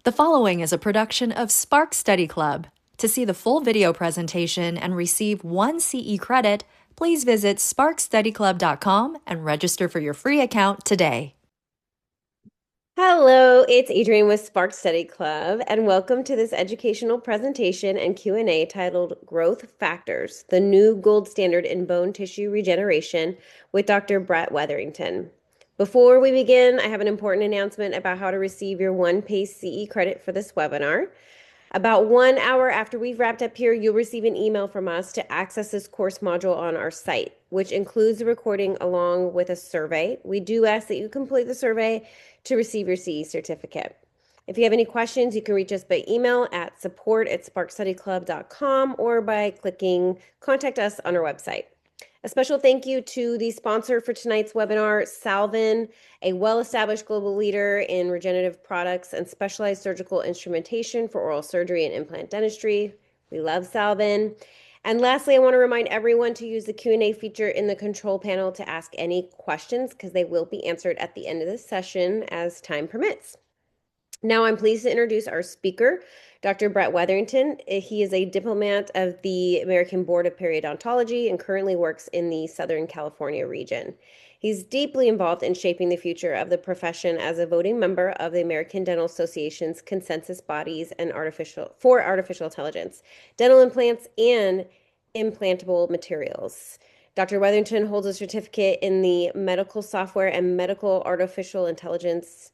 The following is a production of Spark Study Club. To see the full video presentation and receive 1 CE credit, please visit sparkstudyclub.com and register for your free account today. Hello, it's Adrienne with Spark Study Club, and welcome to this educational presentation and Q&A titled Growth Factors, the New Gold Standard in Bone Tissue Regeneration with Dr. Brett Wetherington. Before we begin, I have an important announcement about how to receive your one PACE CE credit for this webinar. About 1 hour after we've wrapped up here, you'll receive an email from us to access this course module on our site, which includes the recording along with a survey. We do ask that you complete the survey to receive your CE certificate. If you have any questions, you can reach us by email at support@sparkstudyclub.com or by clicking Contact Us on our website. A special thank you to the sponsor for tonight's webinar, Salvin, a well-established global leader in regenerative products and specialized surgical instrumentation for oral surgery and implant dentistry. We love Salvin. And lastly, I want to remind everyone to use the Q&A feature in the control panel to ask any questions because they will be answered at the end of this session as time permits. Now I'm pleased to introduce our speaker, Dr. Brett Wetherington. He is a diplomat of the American Board of Periodontology and currently works in the Southern California region. He's deeply involved in shaping the future of the profession as a voting member of the American Dental Association's consensus bodies and artificial intelligence, dental implants, and implantable materials. Dr. Wetherington holds a certificate in the medical software and medical artificial intelligence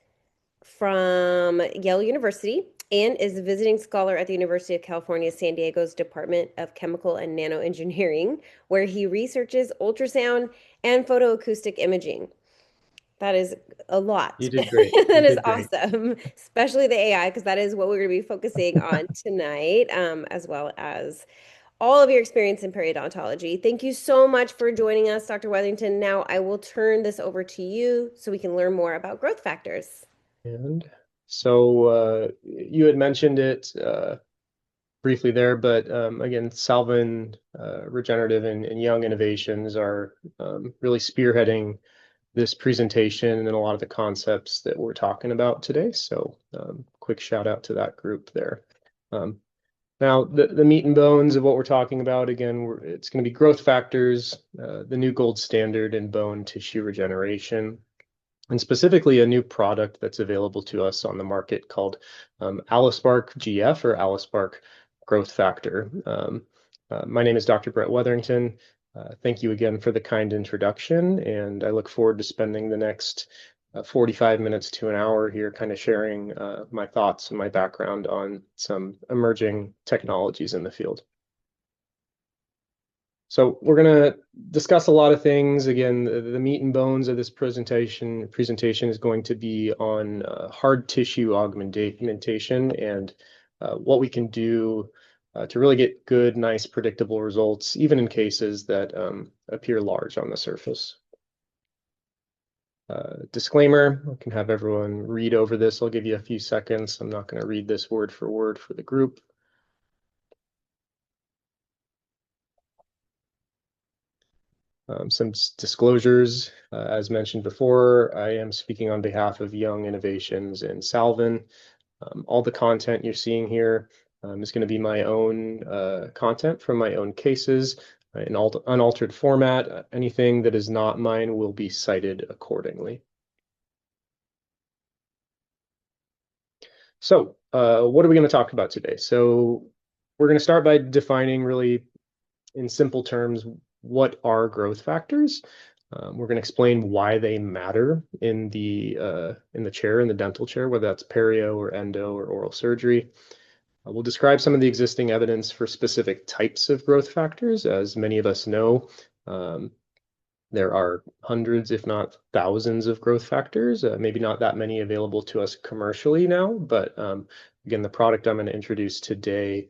from Yale University and is a visiting scholar at the University of California, San Diego's Department of Chemical and Nanoengineering, where he researches ultrasound and photoacoustic imaging. That is a lot. You did great. That You is did great. awesome, especially the AI, because that is what we're going to be focusing on tonight, as well as all of your experience in periodontology. Thank you so much for joining us, Dr. Wetherington. Now I will turn this over to you so we can learn more about growth factors. And so you had mentioned it briefly there, but again, Salvin Regenerative and Young Innovations are really spearheading this presentation and a lot of the concepts that we're talking about today. So quick shout out to that group there. Now, the meat and bones of what we're talking about, again, it's going to be growth factors, the new gold standard in bone tissue regeneration, and specifically a new product that's available to us on the market called Allispark GF or Allispark Growth Factor. My name is Dr. Brett Wetherington. Thank you again for the kind introduction, and I look forward to spending the next 45 minutes to an hour here kind of sharing my thoughts and my background on some emerging technologies in the field. So we're going to discuss a lot of things. Again, the meat and bones of this presentation is going to be on hard tissue augmentation and what we can do to really get good, nice, predictable results, even in cases that appear large on the surface. Disclaimer, I can have everyone read over this. I'll give you a few seconds. I'm not going to read this word for the group. Some disclosures, as mentioned before, I am speaking on behalf of Young Innovations and Salvin. All the content you're seeing here is going to be my own content from my own cases in unaltered format. Anything that is not mine will be cited accordingly. So what are we going to talk about today? So we're going to start by defining really in simple terms what are growth factors. We're going to explain why they matter in the chair, in the dental chair, whether that's perio or endo or oral surgery. We'll describe some of the existing evidence for specific types of growth factors. As many of us know, there are hundreds, if not thousands, of growth factors. Maybe not that many available to us commercially now, but again, the product I'm going to introduce today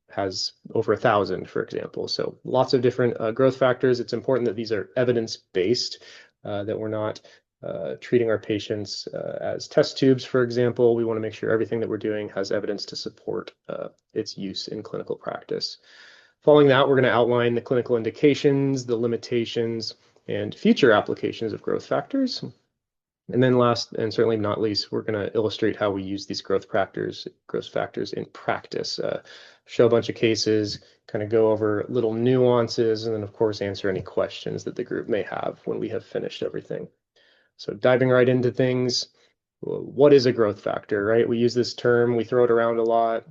has over 1,000, for example. So lots of different growth factors. It's important that these are evidence-based, that we're not treating our patients as test tubes, for example. We want to make sure everything that we're doing has evidence to support its use in clinical practice. Following that, we're going to outline the clinical indications, the limitations, and future applications of growth factors. And then last and certainly not least, we're going to illustrate how we use these growth factors in practice, show a bunch of cases, kind of go over little nuances, and then of course answer any questions that the group may have when we have finished everything. So diving right into things, what is a growth factor, right? We use this term, we throw it around a lot.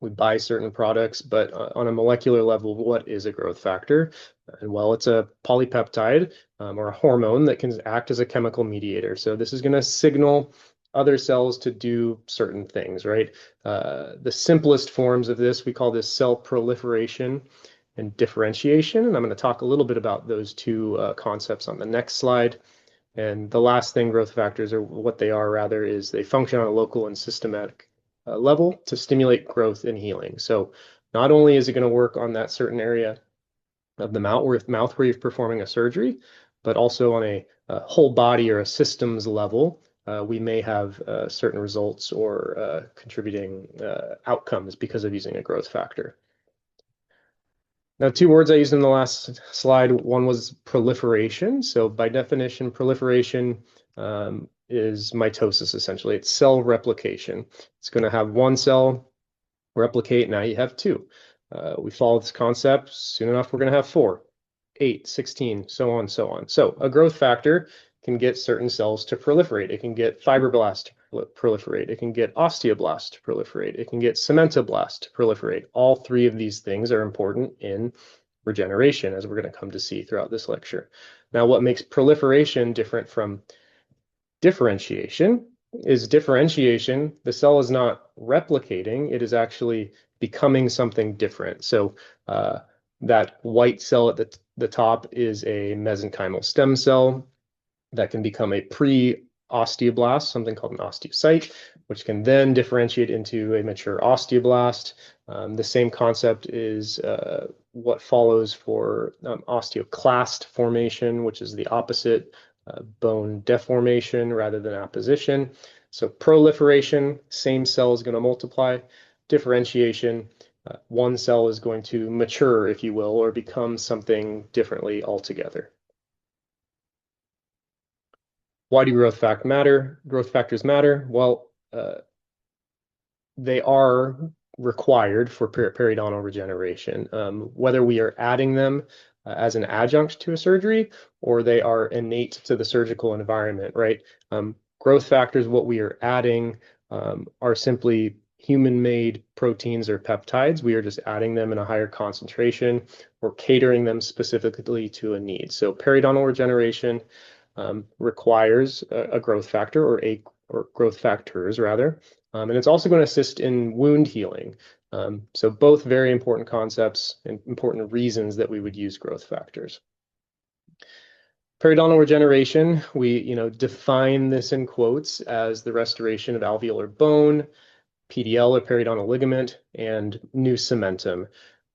We buy certain products, but on a molecular level, what is a growth factor? And well, it's a polypeptide or a hormone that can act as a chemical mediator. So this is going to signal other cells to do certain things, right? The simplest forms of this, we call this cell proliferation and differentiation. And I'm going to talk a little bit about those two concepts on the next slide. And the last thing growth factors, or what they are rather, is they function on a local and systematic level to stimulate growth and healing. So not only is it going to work on that certain area of the mouth where you're performing a surgery, but also on a whole body or a systems level, we may have certain results or contributing outcomes because of using a growth factor. Now, two words I used in the last slide, one was proliferation. So by definition, proliferation is mitosis, essentially. It's cell replication. It's going to have one cell replicate. Now you have two. We follow this concept. Soon enough, we're going to have 4, 8, 16, so on, so on. So a growth factor can get certain cells to proliferate. It can get fibroblasts to proliferate. It can get osteoblasts to proliferate. It can get cementoblasts to proliferate. All three of these things are important in regeneration, as we're going to come to see throughout this lecture. Now, what makes proliferation different from differentiation is differentiation. The cell is not replicating. It is actually becoming something different. So that white cell at the top is a mesenchymal stem cell that can become a pre-osteoblast, something called an osteocyte, which can then differentiate into a mature osteoblast. The same concept is what follows for osteoclast formation, which is the opposite, bone deformation rather than apposition. So proliferation, same cell is going to multiply. Differentiation, one cell is going to mature, if you will, or become something differently altogether. Why do growth factors matter? Well, they are required for periodontal regeneration, whether we are adding them as an adjunct to a surgery or they are innate to the surgical environment, right? Growth factors, what we are adding are simply human-made proteins or peptides. We are just adding them in a higher concentration or catering them specifically to a need. So periodontal regeneration requires a growth factor or growth factors rather, and it's also going to assist in wound healing. So both very important concepts and important reasons that we would use growth factors. Periodontal regeneration, we define this in quotes as the restoration of alveolar bone, PDL or periodontal ligament, and new cementum.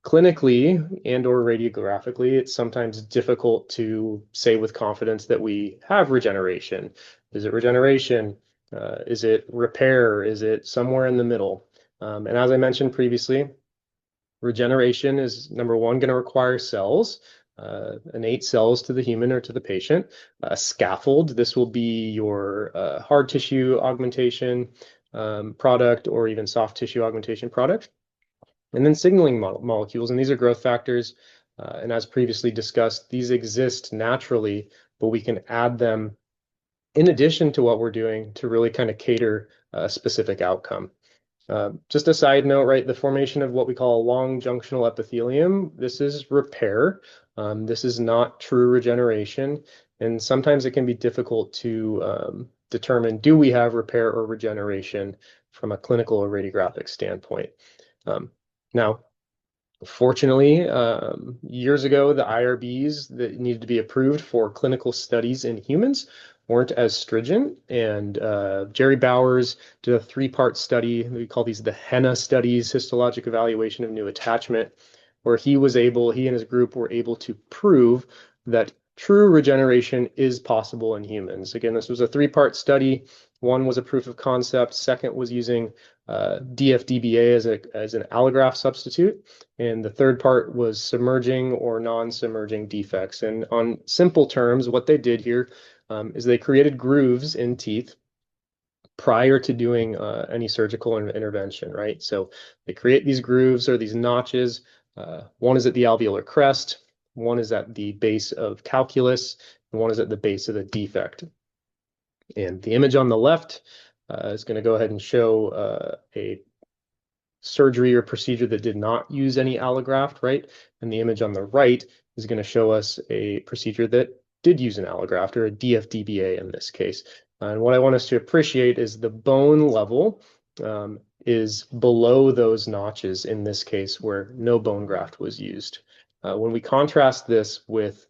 Clinically and or radiographically, it's sometimes difficult to say with confidence that we have regeneration. Is it regeneration? Is it repair? Is it somewhere in the middle? And as I mentioned previously, regeneration is, number one, going to require cells, innate cells to the human or to the patient. A scaffold, this will be your hard tissue augmentation product or even soft tissue augmentation product. And then signaling molecules, and these are growth factors. And as previously discussed, these exist naturally, but we can add them in addition to what we're doing to really kind of cater a specific outcome. Just a side note, right? The formation of what we call a long junctional epithelium, this is repair. This is not true regeneration. And sometimes it can be difficult to determine, do we have repair or regeneration from a clinical or radiographic standpoint? Now, fortunately, years ago, the IRBs that needed to be approved for clinical studies in humans weren't as stringent. And Jerry Bowers did a 3-part study. We call these the HENA studies, histologic evaluation of new attachment, where he and his group were able to prove that true regeneration is possible in humans. Again, this was a 3-part study. One was a proof of concept. Second was using DFDBA as an allograft substitute. And the third part was submerging or non-submerging defects. And on simple terms, what they did here is they created grooves in teeth prior to doing any surgical intervention, right? So they create these grooves or these notches. One is at the alveolar crest, one is at the base of calculus, and one is at the base of the defect. And the image on the left is going to go ahead and show a surgery or procedure that did not use any allograft, right? And the image on the right is going to show us a procedure that did use an allograft, or a DFDBA in this case. And what I want us to appreciate is the bone level is below those notches in this case where no bone graft was used. When we contrast this with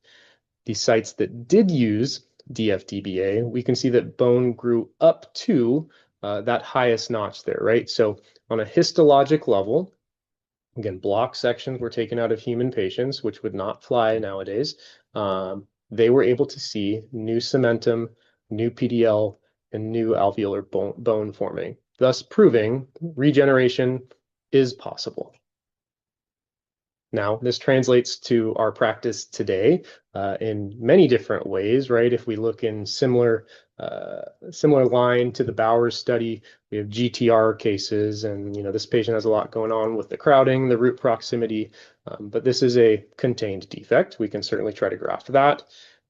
the sites that did use DFDBA, we can see that bone grew up to that highest notch there, right? So on a histologic level, again, block sections were taken out of human patients, which would not fly nowadays. They were able to see new cementum, new PDL, and new alveolar bone forming, thus proving regeneration is possible. Now, this translates to our practice today in many different ways, right? If we look in similar line to the Bowers study, we have GTR cases, and this patient has a lot going on with the crowding, the root proximity, but this is a contained defect. We can certainly try to graft that.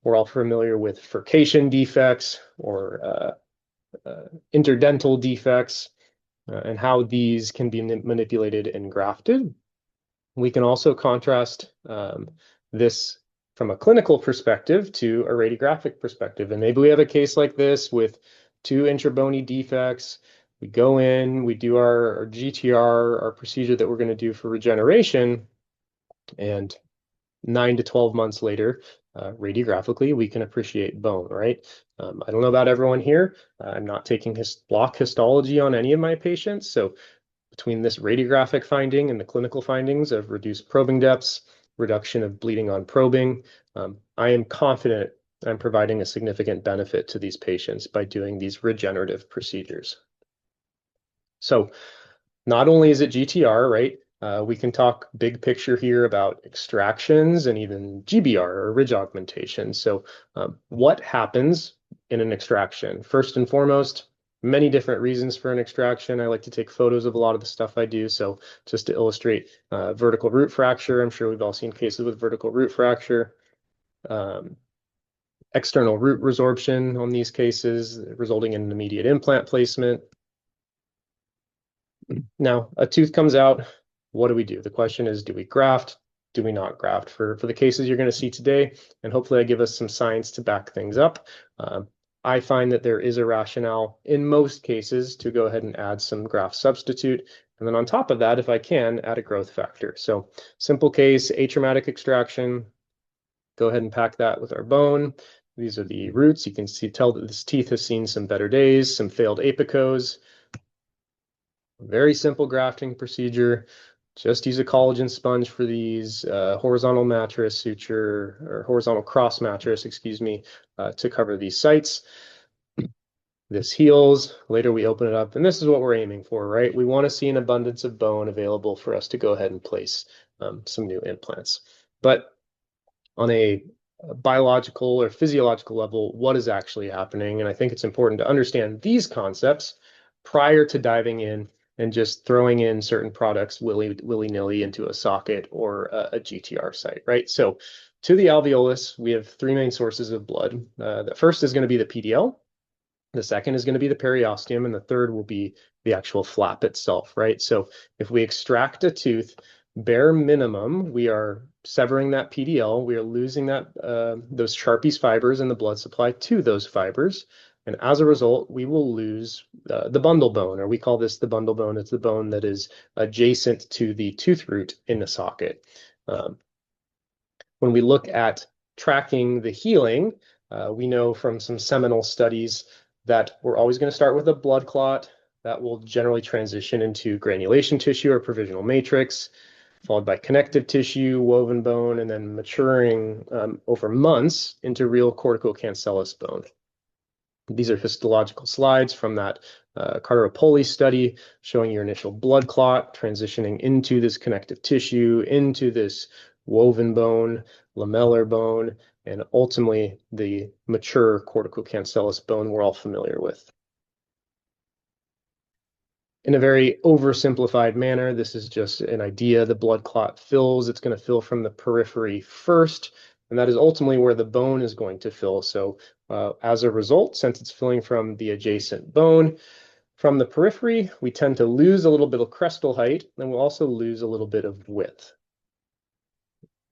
We're all familiar with furcation defects or interdental defects and how these can be manipulated and grafted. We can also contrast this from a clinical perspective to a radiographic perspective. And maybe we have a case like this with 2 intrabony defects. We go in, we do our GTR, our procedure that we're going to do for regeneration, and 9 to 12 months later, radiographically, we can appreciate bone, right? I don't know about everyone here. I'm not taking block histology on any of my patients, so between this radiographic finding and the clinical findings of reduced probing depths, reduction of bleeding on probing, I am confident I'm providing a significant benefit to these patients by doing these regenerative procedures. So not only is it GTR, right? We can talk big picture here about extractions and even GBR, or ridge augmentation. So what happens in an extraction? First and foremost, many different reasons for an extraction. I like to take photos of a lot of the stuff I do. So just to illustrate vertical root fracture, I'm sure we've all seen cases with vertical root fracture. External root resorption on these cases, resulting in an immediate implant placement. Now, a tooth comes out. What do we do? The question is, do we graft? Do we not graft? For the cases you're going to see today, and hopefully I give us some science to back things up. I find that there is a rationale in most cases to go ahead and add some graft substitute. And then on top of that, if I can, add a growth factor. So simple case, atraumatic extraction, go ahead and pack that with our bone. These are the roots. You can tell that this teeth has seen some better days, some failed apicos. Very simple grafting procedure. Just use a collagen sponge for these, horizontal mattress suture, or horizontal cross mattress, excuse me, to cover these sites. This heals. Later we open it up, and this is what we're aiming for, right? We want to see an abundance of bone available for us to go ahead and place some new implants. But on a biological or physiological level, what is actually happening? And I think it's important to understand these concepts prior to diving in and just throwing in certain products willy-nilly into a socket or a GTR site, right? So to the alveolus, we have 3 main sources of blood. The first is going to be the PDL. The second is going to be the periosteum, and the third will be the actual flap itself, right? So if we extract a tooth, bare minimum, we are severing that PDL. We are losing that those Sharpie's fibers in the blood supply to those fibers. And as a result, we will lose the bundle bone, or we call this the bundle bone. It's the bone that is adjacent to the tooth root in the socket. When we look at tracking the healing, we know from some seminal studies that we're always going to start with a blood clot that will generally transition into granulation tissue or provisional matrix, followed by connective tissue, woven bone, and then maturing over months into real corticocancellous bone. These are histological slides from that Carteropoli study showing your initial blood clot transitioning into this connective tissue, into this woven bone, lamellar bone, and ultimately the mature corticocancellous bone we're all familiar with. In a very oversimplified manner, this is just an idea. The blood clot fills. It's going to fill from the periphery first, and that is ultimately where the bone is going to fill. So as a result, since it's filling from the adjacent bone, from the periphery, we tend to lose a little bit of crestal height, and we'll also lose a little bit of width.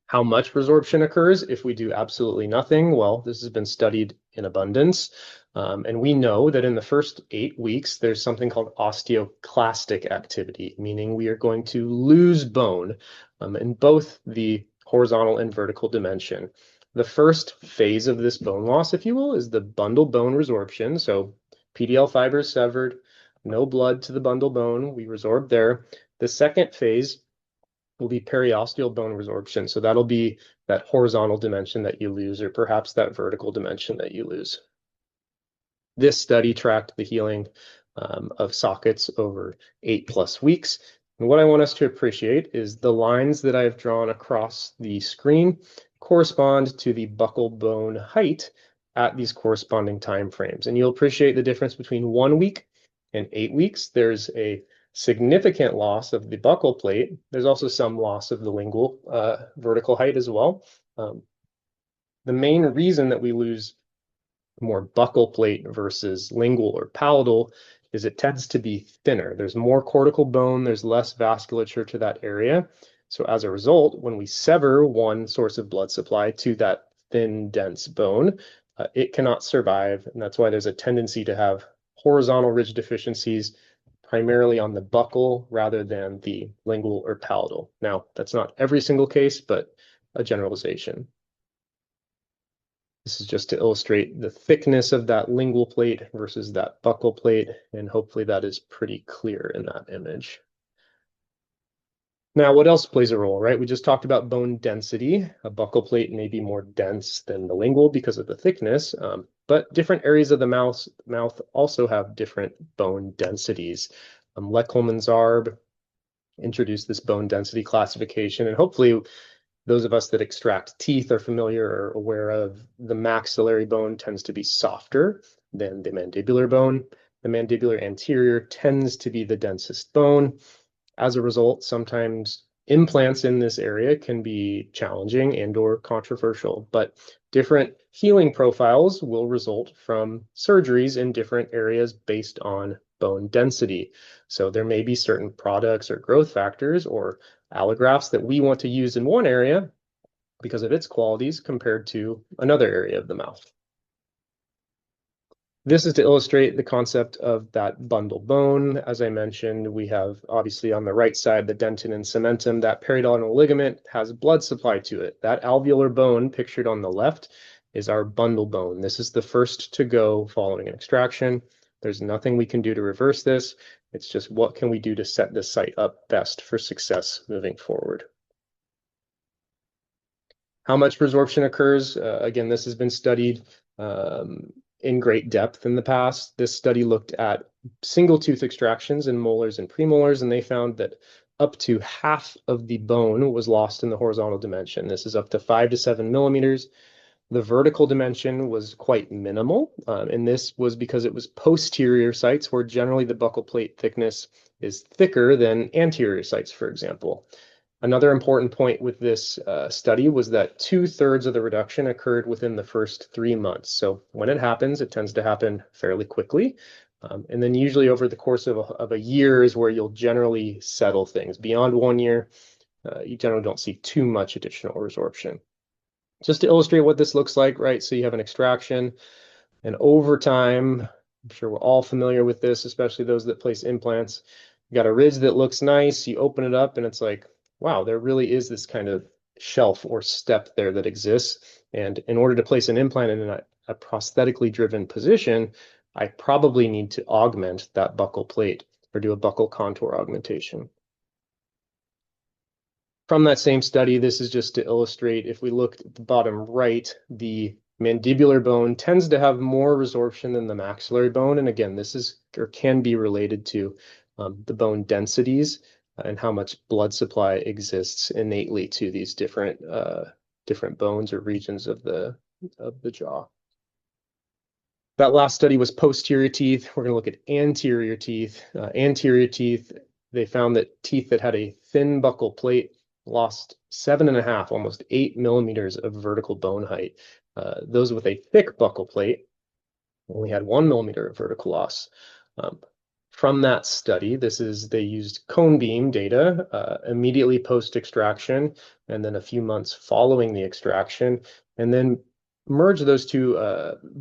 How much resorption occurs if we do absolutely nothing? Well, this has been studied in abundance. And we know that in the first 8 weeks, there's something called osteoclastic activity, meaning we are going to lose bone in both the horizontal and vertical dimension. The first phase of this bone loss, if you will, is the bundle bone resorption. So PDL fibers severed, no blood to the bundle bone, we resorb there. The second phase will be periosteal bone resorption. So that'll be that horizontal dimension that you lose, or perhaps that vertical dimension that you lose. This study tracked the healing of sockets over 8+ weeks. And what I want us to appreciate is the lines that I've drawn across the screen correspond to the buccal bone height at these corresponding time frames. And you'll appreciate the difference between 1 week and 8 weeks. There's a significant loss of the buccal plate. There's also some loss of the lingual vertical height as well. The main reason that we lose more buccal plate versus lingual or palatal is it tends to be thinner. There's more cortical bone, there's less vasculature to that area. So as a result, when we sever one source of blood supply to that thin, dense bone, it cannot survive. And that's why there's a tendency to have horizontal ridge deficiencies primarily on the buccal rather than the lingual or palatal. Now, that's not every single case, but a generalization. This is just to illustrate the thickness of that lingual plate versus that buccal plate, and hopefully that is pretty clear in that image. Now, what else plays a role, right? We just talked about bone density. A buccal plate may be more dense than the lingual because of the thickness, but different areas of the mouth also have different bone densities. Lechholm-Zarb introduced this bone density classification, and hopefully those of us that extract teeth are familiar or aware of the maxillary bone tends to be softer than the mandibular bone. The mandibular anterior tends to be the densest bone. As a result, sometimes implants in this area can be challenging and or controversial, but different healing profiles will result from surgeries in different areas based on bone density. So there may be certain products or growth factors or allografts that we want to use in one area because of its qualities compared to another area of the mouth. This is to illustrate the concept of that bundle bone. As I mentioned, we have obviously on the right side, the dentin and cementum. That periodontal ligament has blood supply to it. That alveolar bone pictured on the left is our bundle bone. This is the first to go following an extraction. There's nothing we can do to reverse this. It's just what can we do to set this site up best for success moving forward. How much resorption occurs? Again, this has been studied in great depth in the past. This study looked at single tooth extractions in molars and premolars, and they found that up to half of the bone was lost in the horizontal dimension. This is up to 5 to 7 millimeters. The vertical dimension was quite minimal, and this was because it was posterior sites where generally the buccal plate thickness is thicker than anterior sites, for example. Another important point with this study was that 2/3 of the reduction occurred within the first 3 months. So when it happens, it tends to happen fairly quickly. And then usually over the course of a year is where you'll generally settle things. Beyond 1 year, you generally don't see too much additional resorption. Just to illustrate what this looks like, right? So you have an extraction, and over time, I'm sure we're all familiar with this, especially those that place implants. You got a ridge that looks nice, you open it up and it's like, wow, there really is this kind of shelf or step there that exists. And in order to place an implant in a prosthetically driven position, I probably need to augment that buccal plate or do a buccal contour augmentation. From that same study, this is just to illustrate, if we look at the bottom right, the mandibular bone tends to have more resorption than the maxillary bone. And again, this is or can be related to the bone densities and how much blood supply exists innately to these different bones or regions of the of the jaw. That last study was posterior teeth. We're going to look at anterior teeth. Anterior teeth, they found that teeth that had a thin buccal plate lost 7.5, almost 8 millimeters of vertical bone height. Those with a thick buccal plate only had 1 millimeter of vertical loss. From that study, they used cone beam data immediately post-extraction and then a few months following the extraction, and then merge those two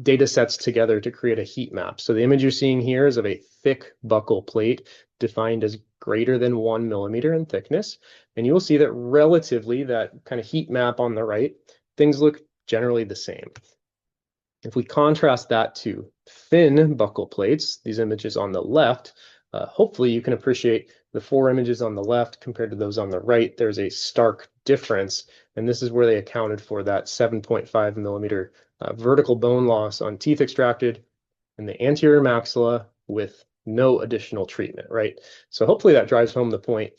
data sets together to create a heat map. So the image you're seeing here is of a thick buccal plate defined as greater than 1 millimeter in thickness. And you'll see that relatively, that kind of heat map on the right, things look generally the same. If we contrast that to thin buccal plates, these images on the left, hopefully you can appreciate the 4 images on the left compared to those on the right. There's a stark difference, and this is where they accounted for that 7.5 millimeter vertical bone loss on teeth extracted in the anterior maxilla with no additional treatment, right? So hopefully that drives home the point,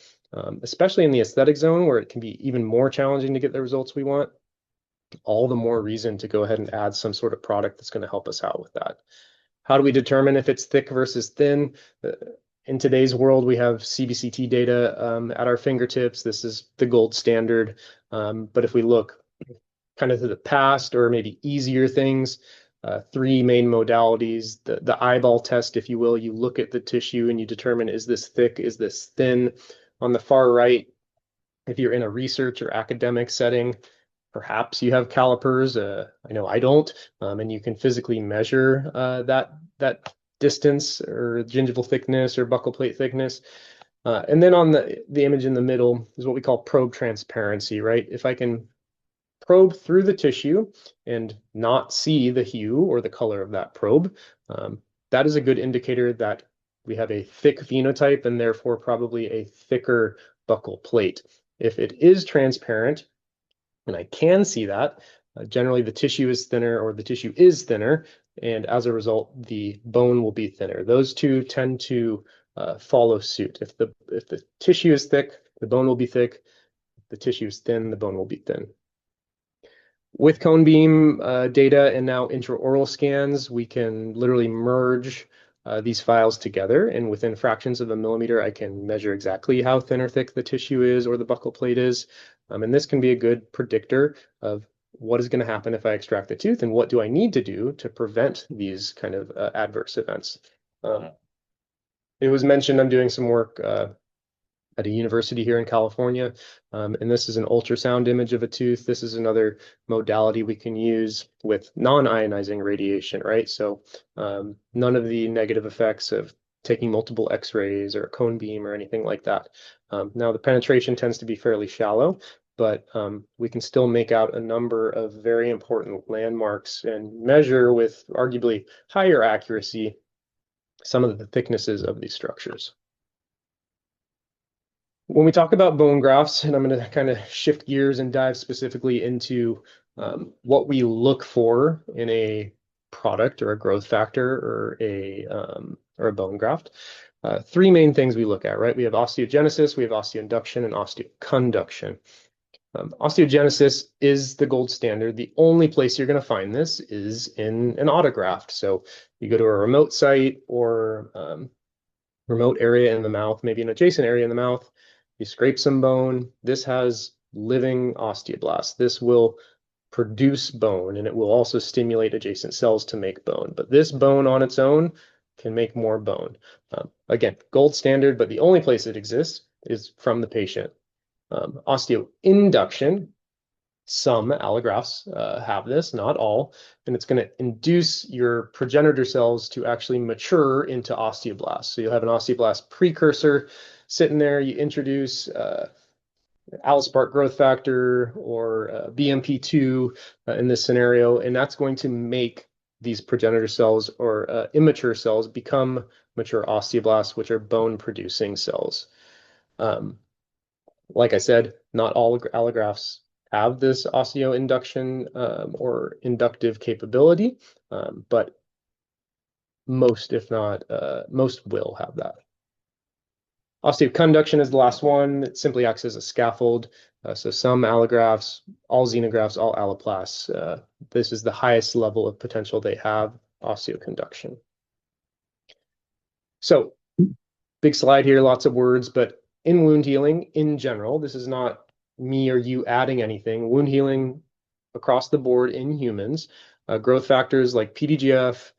especially in the aesthetic zone where it can be even more challenging to get the results we want. All the more reason to go ahead and add some sort of product that's going to help us out with that. How do we determine if it's thick versus thin? In today's world, we have CBCT data at our fingertips. This is the gold standard. But if we look kind of to the past or maybe easier things, 3 main modalities, the eyeball test, if you will, you look at the tissue and you determine, is this thick, is this thin? On the far right, if you're in a research or academic setting, perhaps you have calipers. I know I don't, and you can physically measure that distance or gingival thickness or buccal plate thickness. And then on the image in the middle is what we call probe transparency, right? If I can probe through the tissue and not see the hue or the color of that probe, that is a good indicator that we have a thick phenotype and therefore probably a thicker buccal plate. If it is transparent, and I can see that, generally the tissue is thinner or the tissue is thinner, and as a result, the bone will be thinner. Those two tend to follow suit. If the tissue is thick, the bone will be thick. If the tissue is thin, the bone will be thin. With cone beam data and now intraoral scans, we can literally merge these files together, and within fractions of a millimeter, I can measure exactly how thin or thick the tissue is or the buccal plate is. And this can be a good predictor of what is going to happen if I extract the tooth and what do I need to do to prevent these kind of adverse events. It was mentioned I'm doing some work at a university here in California, and this is an ultrasound image of a tooth. This is another modality we can use with non-ionizing radiation, right? So none of the negative effects of taking multiple x-rays or a cone beam or anything like that. Now the penetration tends to be fairly shallow, but we can still make out a number of very important landmarks and measure with arguably higher accuracy some of the thicknesses of these structures. When we talk about bone grafts, and I'm going to kind of shift gears and dive specifically into what we look for in a product or a growth factor or a bone graft. 3 main things we look at, right? We have osteogenesis, we have osteoinduction, and osteoconduction. Osteogenesis is the gold standard. The only place you're going to find this is in an autograft. So you go to a remote site or remote area in the mouth, maybe an adjacent area in the mouth, you scrape some bone. This has living osteoblasts. This will produce bone, and it will also stimulate adjacent cells to make bone. But this bone on its own can make more bone. Again, gold standard, but the only place it exists is from the patient. Osteoinduction, some allografts have this, not all, and it's going to induce your progenitor cells to actually mature into osteoblasts. So you'll have an osteoblast precursor sitting there. You introduce alloSpark growth factor or BMP2 in this scenario, and that's going to make these progenitor cells or immature cells become mature osteoblasts, which are bone-producing cells. Like I said, not all allografts have this osteoinduction or inductive capability, but most, if not most, will have that. Osteoconduction is the last one. It simply acts as a scaffold. So some allografts, all xenografts, all alloplasts, this is the highest level of potential they have, osteoconduction. So big slide here, lots of words, but in wound healing in general, this is not me or you adding anything. Wound healing across the board in humans, growth factors like PDGF,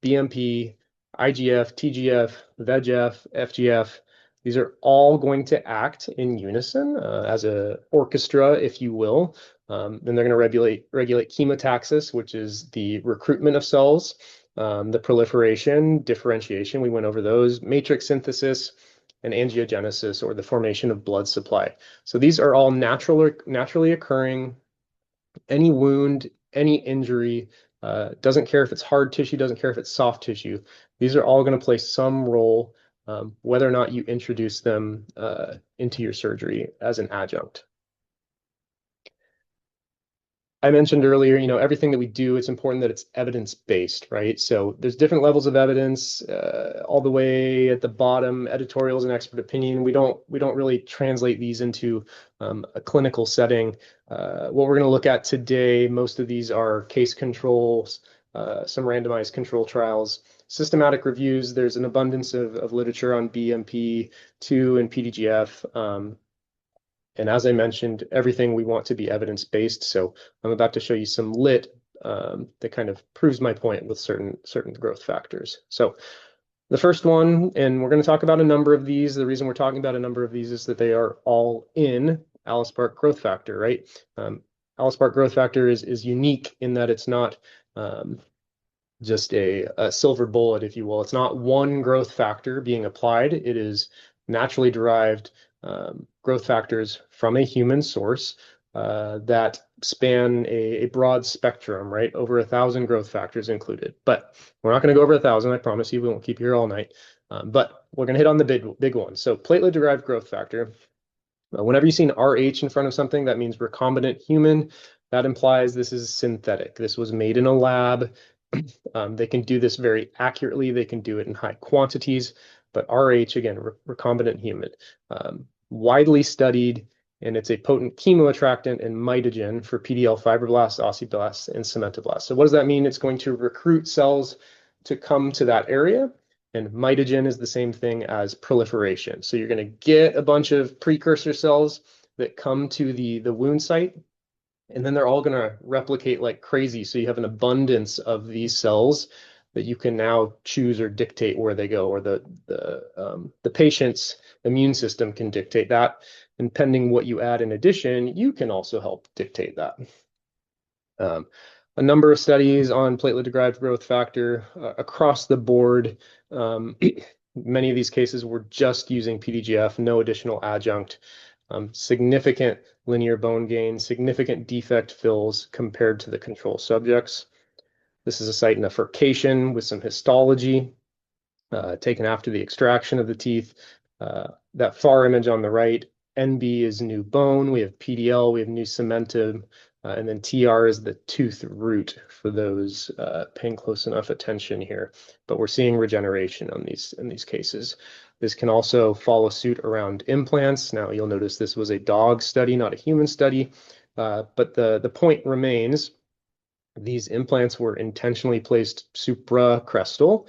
BMP, IGF, TGF, VEGF, FGF, these are all going to act in unison as an orchestra, if you will. Then they're going to regulate chemotaxis, which is the recruitment of cells, the proliferation, differentiation, we went over those, matrix synthesis, and angiogenesis, or the formation of blood supply. So these are all naturally occurring. Any wound, any injury, doesn't care if it's hard tissue, doesn't care if it's soft tissue. These are all going to play some role, whether or not you introduce them into your surgery as an adjunct. I mentioned earlier, everything that we do, it's important that it's evidence-based, right? So there's different levels of evidence, all the way at the bottom, editorials and expert opinion. We don't really translate these into a clinical setting. What we're going to look at today, most of these are case controls, some randomized control trials, systematic reviews. There's an abundance of literature on BMP2 and PDGF. And as I mentioned, everything we want to be evidence-based. So I'm about to show you some lit that kind of proves my point with certain growth factors. So the first one, and we're going to talk about a number of these. The reason we're talking about a number of these is that they are all in alloSpark growth factor, right? alloSpark growth factor is unique in that it's not just a silver bullet, if you will. It's not one growth factor being applied. It is naturally derived growth factors from a human source that span a broad spectrum, right? Over 1,000 growth factors included. But we're not going to go over 1,000, I promise you. We won't keep you here all night. But we're going to hit on the big ones. So platelet-derived growth factor. Whenever you see an RH in front of something, that means recombinant human. That implies this is synthetic. This was made in a lab. They can do this very accurately. They can do it in high quantities. But RH, again, recombinant human. Widely studied, and it's a potent chemoattractant and mitogen for PDL fibroblasts, osteoblasts, and cementoblasts. So what does that mean? It's going to recruit cells to come to that area, and mitogen is the same thing as proliferation. So you're going to get a bunch of precursor cells that come to the wound site, and then they're all going to replicate like crazy. So you have an abundance of these cells that you can now choose or dictate where they go, or the patient's immune system can dictate that. And pending what you add in addition, you can also help dictate that. A number of studies on platelet-derived growth factor across the board. Many of these cases were just using PDGF, no additional adjunct. Significant linear bone gain, significant defect fills compared to the control subjects. This is a site in a furcation with some histology taken after the extraction of the teeth. That far image on the right, NB is new bone. We have PDL, we have new cementum, and then TR is the tooth root for those paying close enough attention here. But we're seeing regeneration on in these cases. This can also follow suit around implants. Now you'll notice this was a dog study, not a human study, but the point remains. These implants were intentionally placed supracrestal,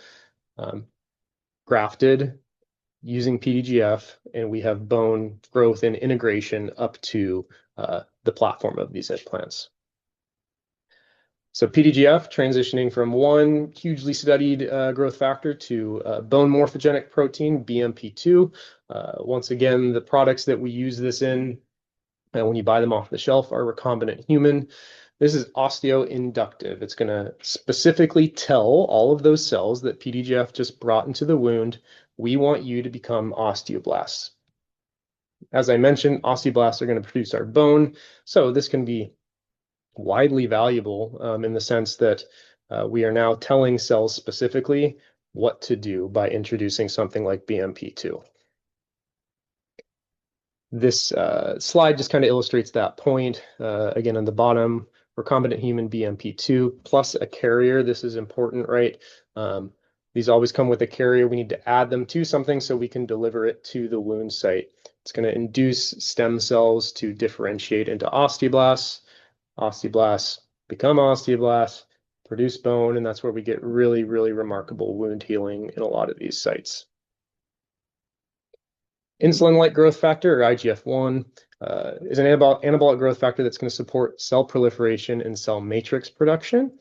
grafted using PDGF, and we have bone growth and integration up to the platform of these implants. So PDGF transitioning from one hugely studied growth factor to bone morphogenic protein, BMP2. Once again, the products that we use this in, when you buy them off the shelf, are recombinant human. This is osteoinductive. It's going to specifically tell all of those cells that PDGF just brought into the wound, we want you to become osteoblasts. As I mentioned, osteoblasts are going to produce our bone. So this can be widely valuable in the sense that we are now telling cells specifically what to do by introducing something like BMP2. This slide just kind of illustrates that point. Again, on the bottom, recombinant human BMP2 plus a carrier. This is important, right? These always come with a carrier. We need to add them to something so we can deliver it to the wound site. It's going to induce stem cells to differentiate into osteoblasts. Osteoblasts become osteoblasts, produce bone, and that's where we get really, really remarkable wound healing in a lot of these sites. Insulin-like growth factor, or IGF-1, is an anabolic growth factor that's going to support cell proliferation and cell matrix production.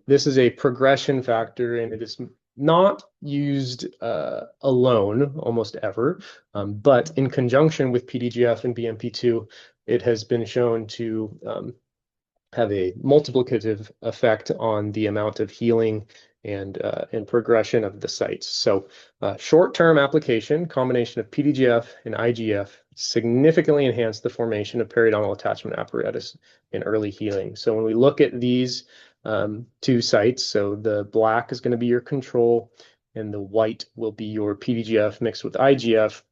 This is a progression factor, and it is not used alone almost ever, but in conjunction with PDGF and BMP2, it has been shown to have a multiplicative effect on the amount of healing and progression of the sites. So short-term application, combination of PDGF and IGF significantly enhance the formation of periodontal attachment apparatus in early healing. So when we look at these two sites, so the black is going to be your control and the white will be your PDGF mixed with IGF,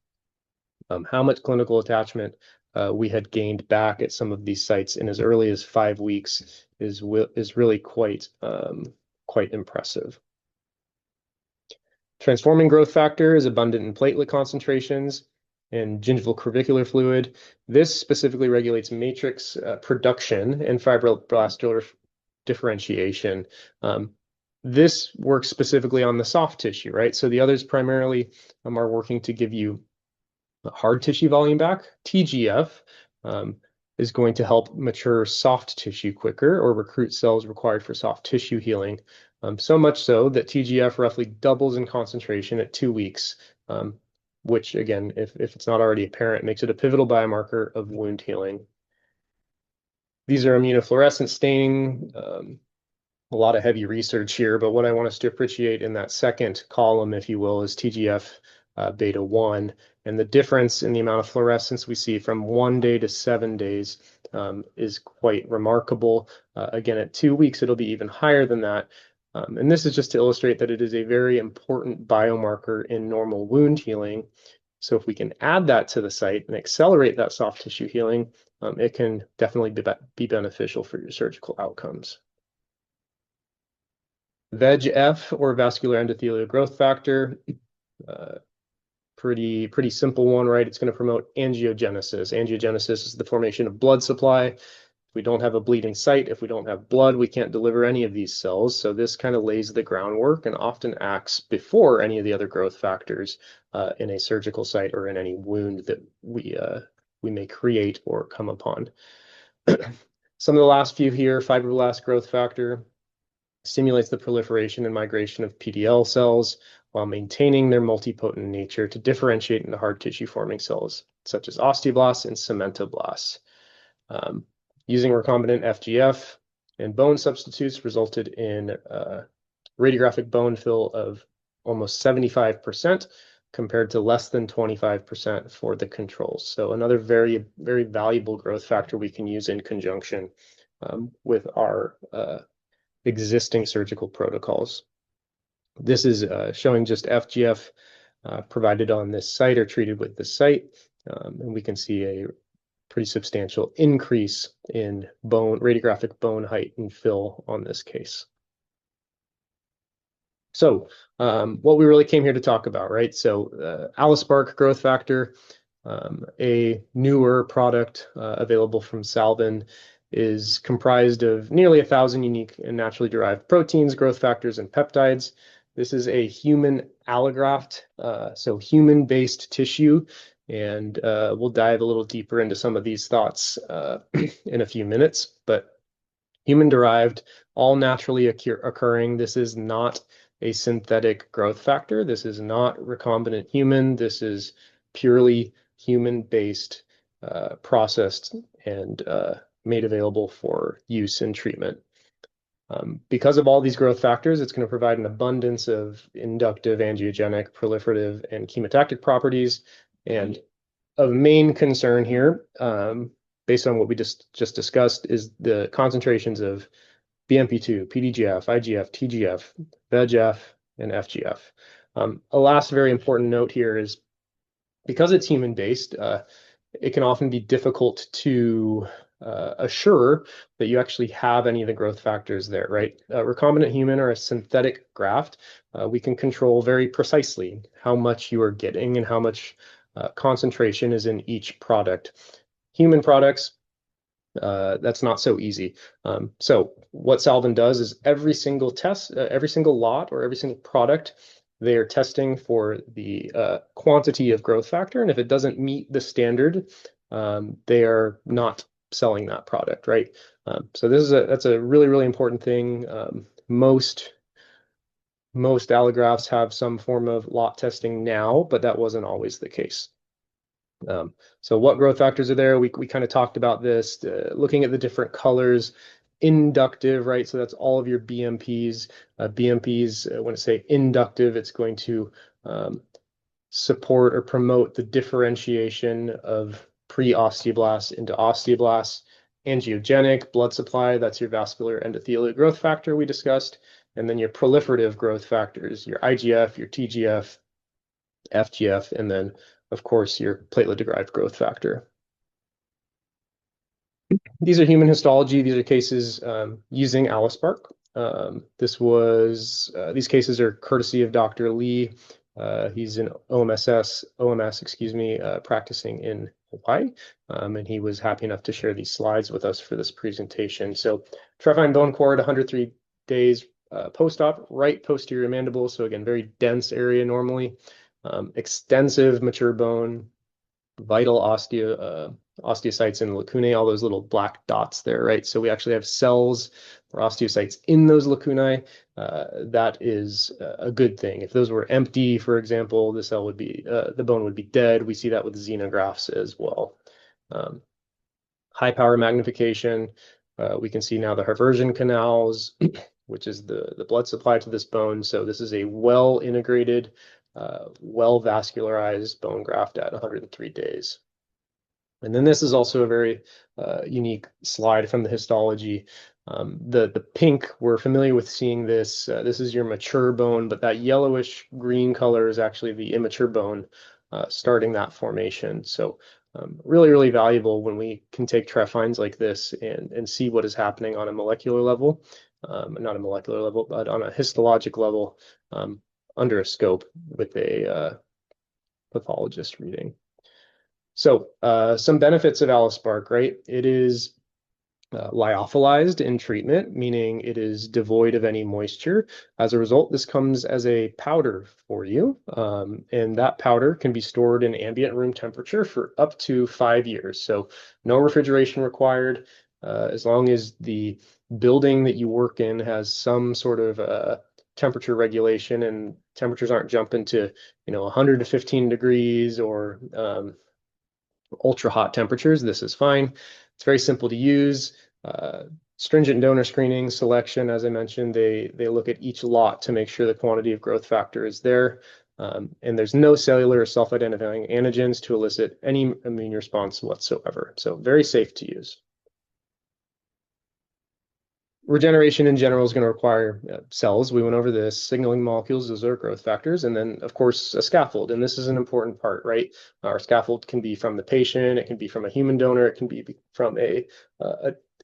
how much clinical attachment we had gained back at some of these sites in as early as 5 weeks is really quite impressive. Transforming growth factor is abundant in platelet concentrations and gingival crevicular fluid. This specifically regulates matrix production and fibroblastular differentiation. This works specifically on the soft tissue, right? So the others primarily are working to give you hard tissue volume back. TGF is going to help mature soft tissue quicker or recruit cells required for soft tissue healing. So much so that TGF roughly doubles in concentration at 2 weeks, which again, if it's not already apparent, makes it a pivotal biomarker of wound healing. These are immunofluorescent staining, a lot of heavy research here, but what I want us to appreciate in that second column, if you will, is TGF beta 1. And the difference in the amount of fluorescence we see from 1 day to 7 days is quite remarkable. Again, at 2 weeks, it'll be even higher than that. And this is just to illustrate that it is a very important biomarker in normal wound healing. So if we can add that to the site and accelerate that soft tissue healing, it can definitely be beneficial for your surgical outcomes. VEGF, or vascular endothelial growth factor, pretty simple one, right? It's going to promote angiogenesis. Angiogenesis is the formation of blood supply. If we don't have a bleeding site, if we don't have blood, we can't deliver any of these cells. So this kind of lays the groundwork and often acts before any of the other growth factors in a surgical site or in any wound that we may create or come upon. Some of the last few here: fibroblast growth factor stimulates the proliferation and migration of PDL cells while maintaining their multipotent nature to differentiate into hard tissue forming cells, such as osteoblasts and cementoblasts. Using recombinant FGF and bone substitutes resulted in radiographic bone fill of almost 75% compared to less than 25% for the controls. So another very, very valuable growth factor we can use in conjunction with our existing surgical protocols. This is showing just FGF provided on this site or treated with this site, and we can see a pretty substantial increase in radiographic bone height and fill on this case. So what we really came here to talk about, right? So AlloSpark growth factor, a newer product available from Salvin, is comprised of nearly 1,000 unique and naturally derived proteins, growth factors, and peptides. This is a human allograft, so human-based tissue, and we'll dive a little deeper into some of these thoughts in a few minutes. But human-derived, all naturally occurring. This is not a synthetic growth factor. This is not recombinant human. This is purely human-based, processed, and made available for use and treatment. Because of all these growth factors, it's going to provide an abundance of inductive, angiogenic, proliferative, and chemotactic properties. And of main concern here, based on what we just discussed, is the concentrations of BMP2, PDGF, IGF, TGF, VEGF, and FGF. A last very important note here is, because it's human-based, it can often be difficult to assure that you actually have any of the growth factors there, right? Recombinant human or a synthetic graft, we can control very precisely how much you are getting and how much concentration is in each product. Human products, that's not so easy. So what Salvin does is every single test, every single lot or every single product, they are testing for the quantity of growth factor. And if it doesn't meet the standard, they are not selling that product, right? So that's a really, really important thing. Most allografts have some form of lot testing now, but that wasn't always the case. So what growth factors are there? We kind of talked about this, looking at the different colors. Inductive, right? So that's all of your BMPs. BMPs, when I say inductive, it's going to support or promote the differentiation of pre-osteoblasts into osteoblasts. Angiogenic, blood supply, that's your vascular endothelial growth factor we discussed. And then your proliferative growth factors, your IGF, your TGF, FGF, and then, of course, your platelet-derived growth factor. These are human histology. These are cases using AlloSpark. These cases are courtesy of Dr. Lee. He's an OMS, excuse me, practicing in Hawaii, and he was happy enough to share these slides with us for this presentation. So trifine bone cord, 103 days post-op, right posterior mandible. So again, very dense area normally. Extensive mature bone, vital osteocytes in the lacunae, all those little black dots there, right? So we actually have cells or osteocytes in those lacunae. That is a good thing. If those were empty, for example, the bone would be dead. We see that with xenografts as well. High power magnification. We can see now the Haversian canals, which is the blood supply to this bone. So this is a well-integrated, well-vascularized bone graft at 103 days. And then this is also a very unique slide from the histology. The pink, we're familiar with seeing this. This is your mature bone, but that yellowish green color is actually the immature bone starting that formation. So really, really valuable when we can take trifines like this and see what is happening on a molecular level. Not a molecular level, but on a histologic level under a scope with a pathologist reading. So some benefits of AlloSpark, right? It is lyophilized in treatment, meaning it is devoid of any moisture. As a result, this comes as a powder for you, and that powder can be stored in ambient room temperature for up to 5 years. So no refrigeration required, as long as the building that you work in has some sort of temperature regulation and temperatures aren't jumping to 100 to 15 degrees or ultra hot temperatures. This is fine. It's very simple to use. Stringent donor screening selection, as I mentioned, they look at each lot to make sure the quantity of growth factor is there. And there's no cellular or self-identifying antigens to elicit any immune response whatsoever. So very safe to use. Regeneration in general is going to require cells. We went over this, signaling molecules, those are growth factors, and then, of course, a scaffold. And this is an important part, right? Our scaffold can be from the patient, it can be from a human donor, it can be from a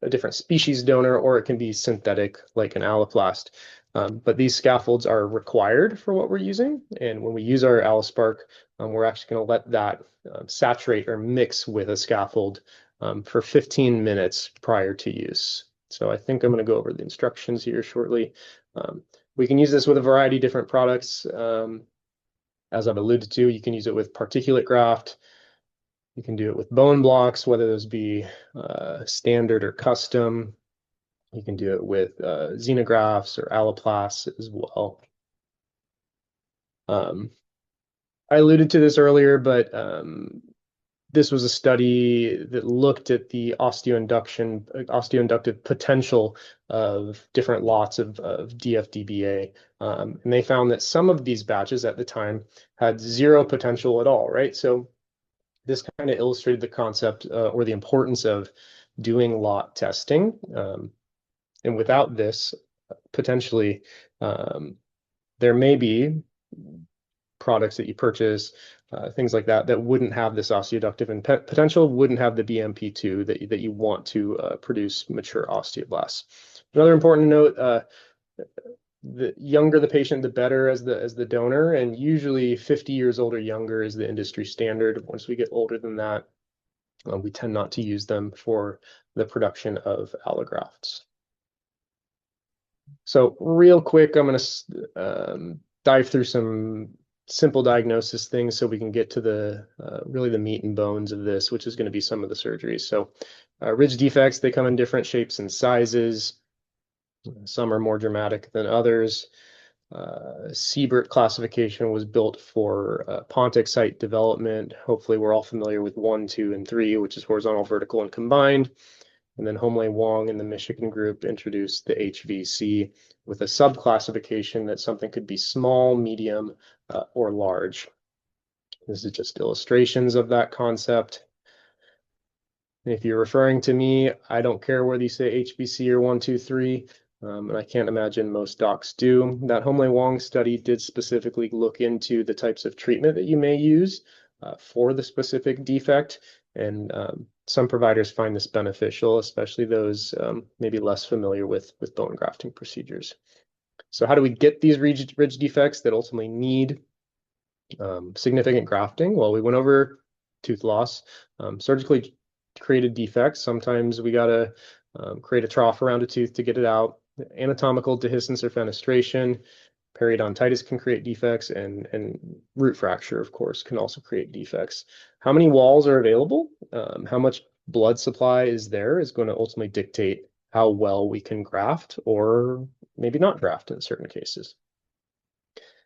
different species donor, or it can be synthetic, like an alloplast. But these scaffolds are required for what we're using. And when we use our AlloSpark, we're actually going to let that saturate or mix with a scaffold for 15 minutes prior to use. So I think I'm going to go over the instructions here shortly. We can use this with a variety of different products. As I've alluded to, you can use it with particulate graft. You can do it with bone blocks, whether those be standard or custom. You can do it with xenografts or alloplasts as well. I alluded to this earlier, but this was a study that looked at the osteoinductive potential of different lots of DFDBA. And they found that some of these batches at the time had zero potential at all, right? So this kind of illustrated the concept or the importance of doing lot testing. And without this, potentially, there may be products that you purchase things like that, that wouldn't have this osteoductive and potential, wouldn't have the BMP2 that you want to produce mature osteoblasts. Another important note, the younger the patient, the better as the donor, and usually 50 years old or younger is the industry standard. Once we get older than that, we tend not to use them for the production of allografts. So real quick, I'm going to dive through some simple diagnosis things so we can get to the really the meat and bones of this, which is going to be some of the surgeries. So ridge defects, they come in different shapes and sizes. Some are more dramatic than others. Siebert classification was built for Pontic site development. Hopefully we're all familiar with 1, 2, and 3, which is horizontal, vertical, and combined. And then Homley Wong and the Michigan group introduced the HVC with a subclassification that something could be small, medium, or large. This is just illustrations of that concept. If you're referring to me, I don't care whether you say HVC or 1, 2, 3. And I can't imagine most docs do. That Homley Wong study did specifically look into the types of treatment that you may use for the specific defect. And some providers find this beneficial, especially those maybe less familiar with bone grafting procedures. So how do we get these ridge defects that ultimately need significant grafting? Well, we went over tooth loss, surgically created defects. Sometimes we got to create a trough around a tooth to get it out. Anatomical dehiscence or fenestration, periodontitis can create defects, and root fracture, of course, can also create defects. How many walls are available, how much blood supply is there is going to ultimately dictate how well we can graft or maybe not graft in certain cases.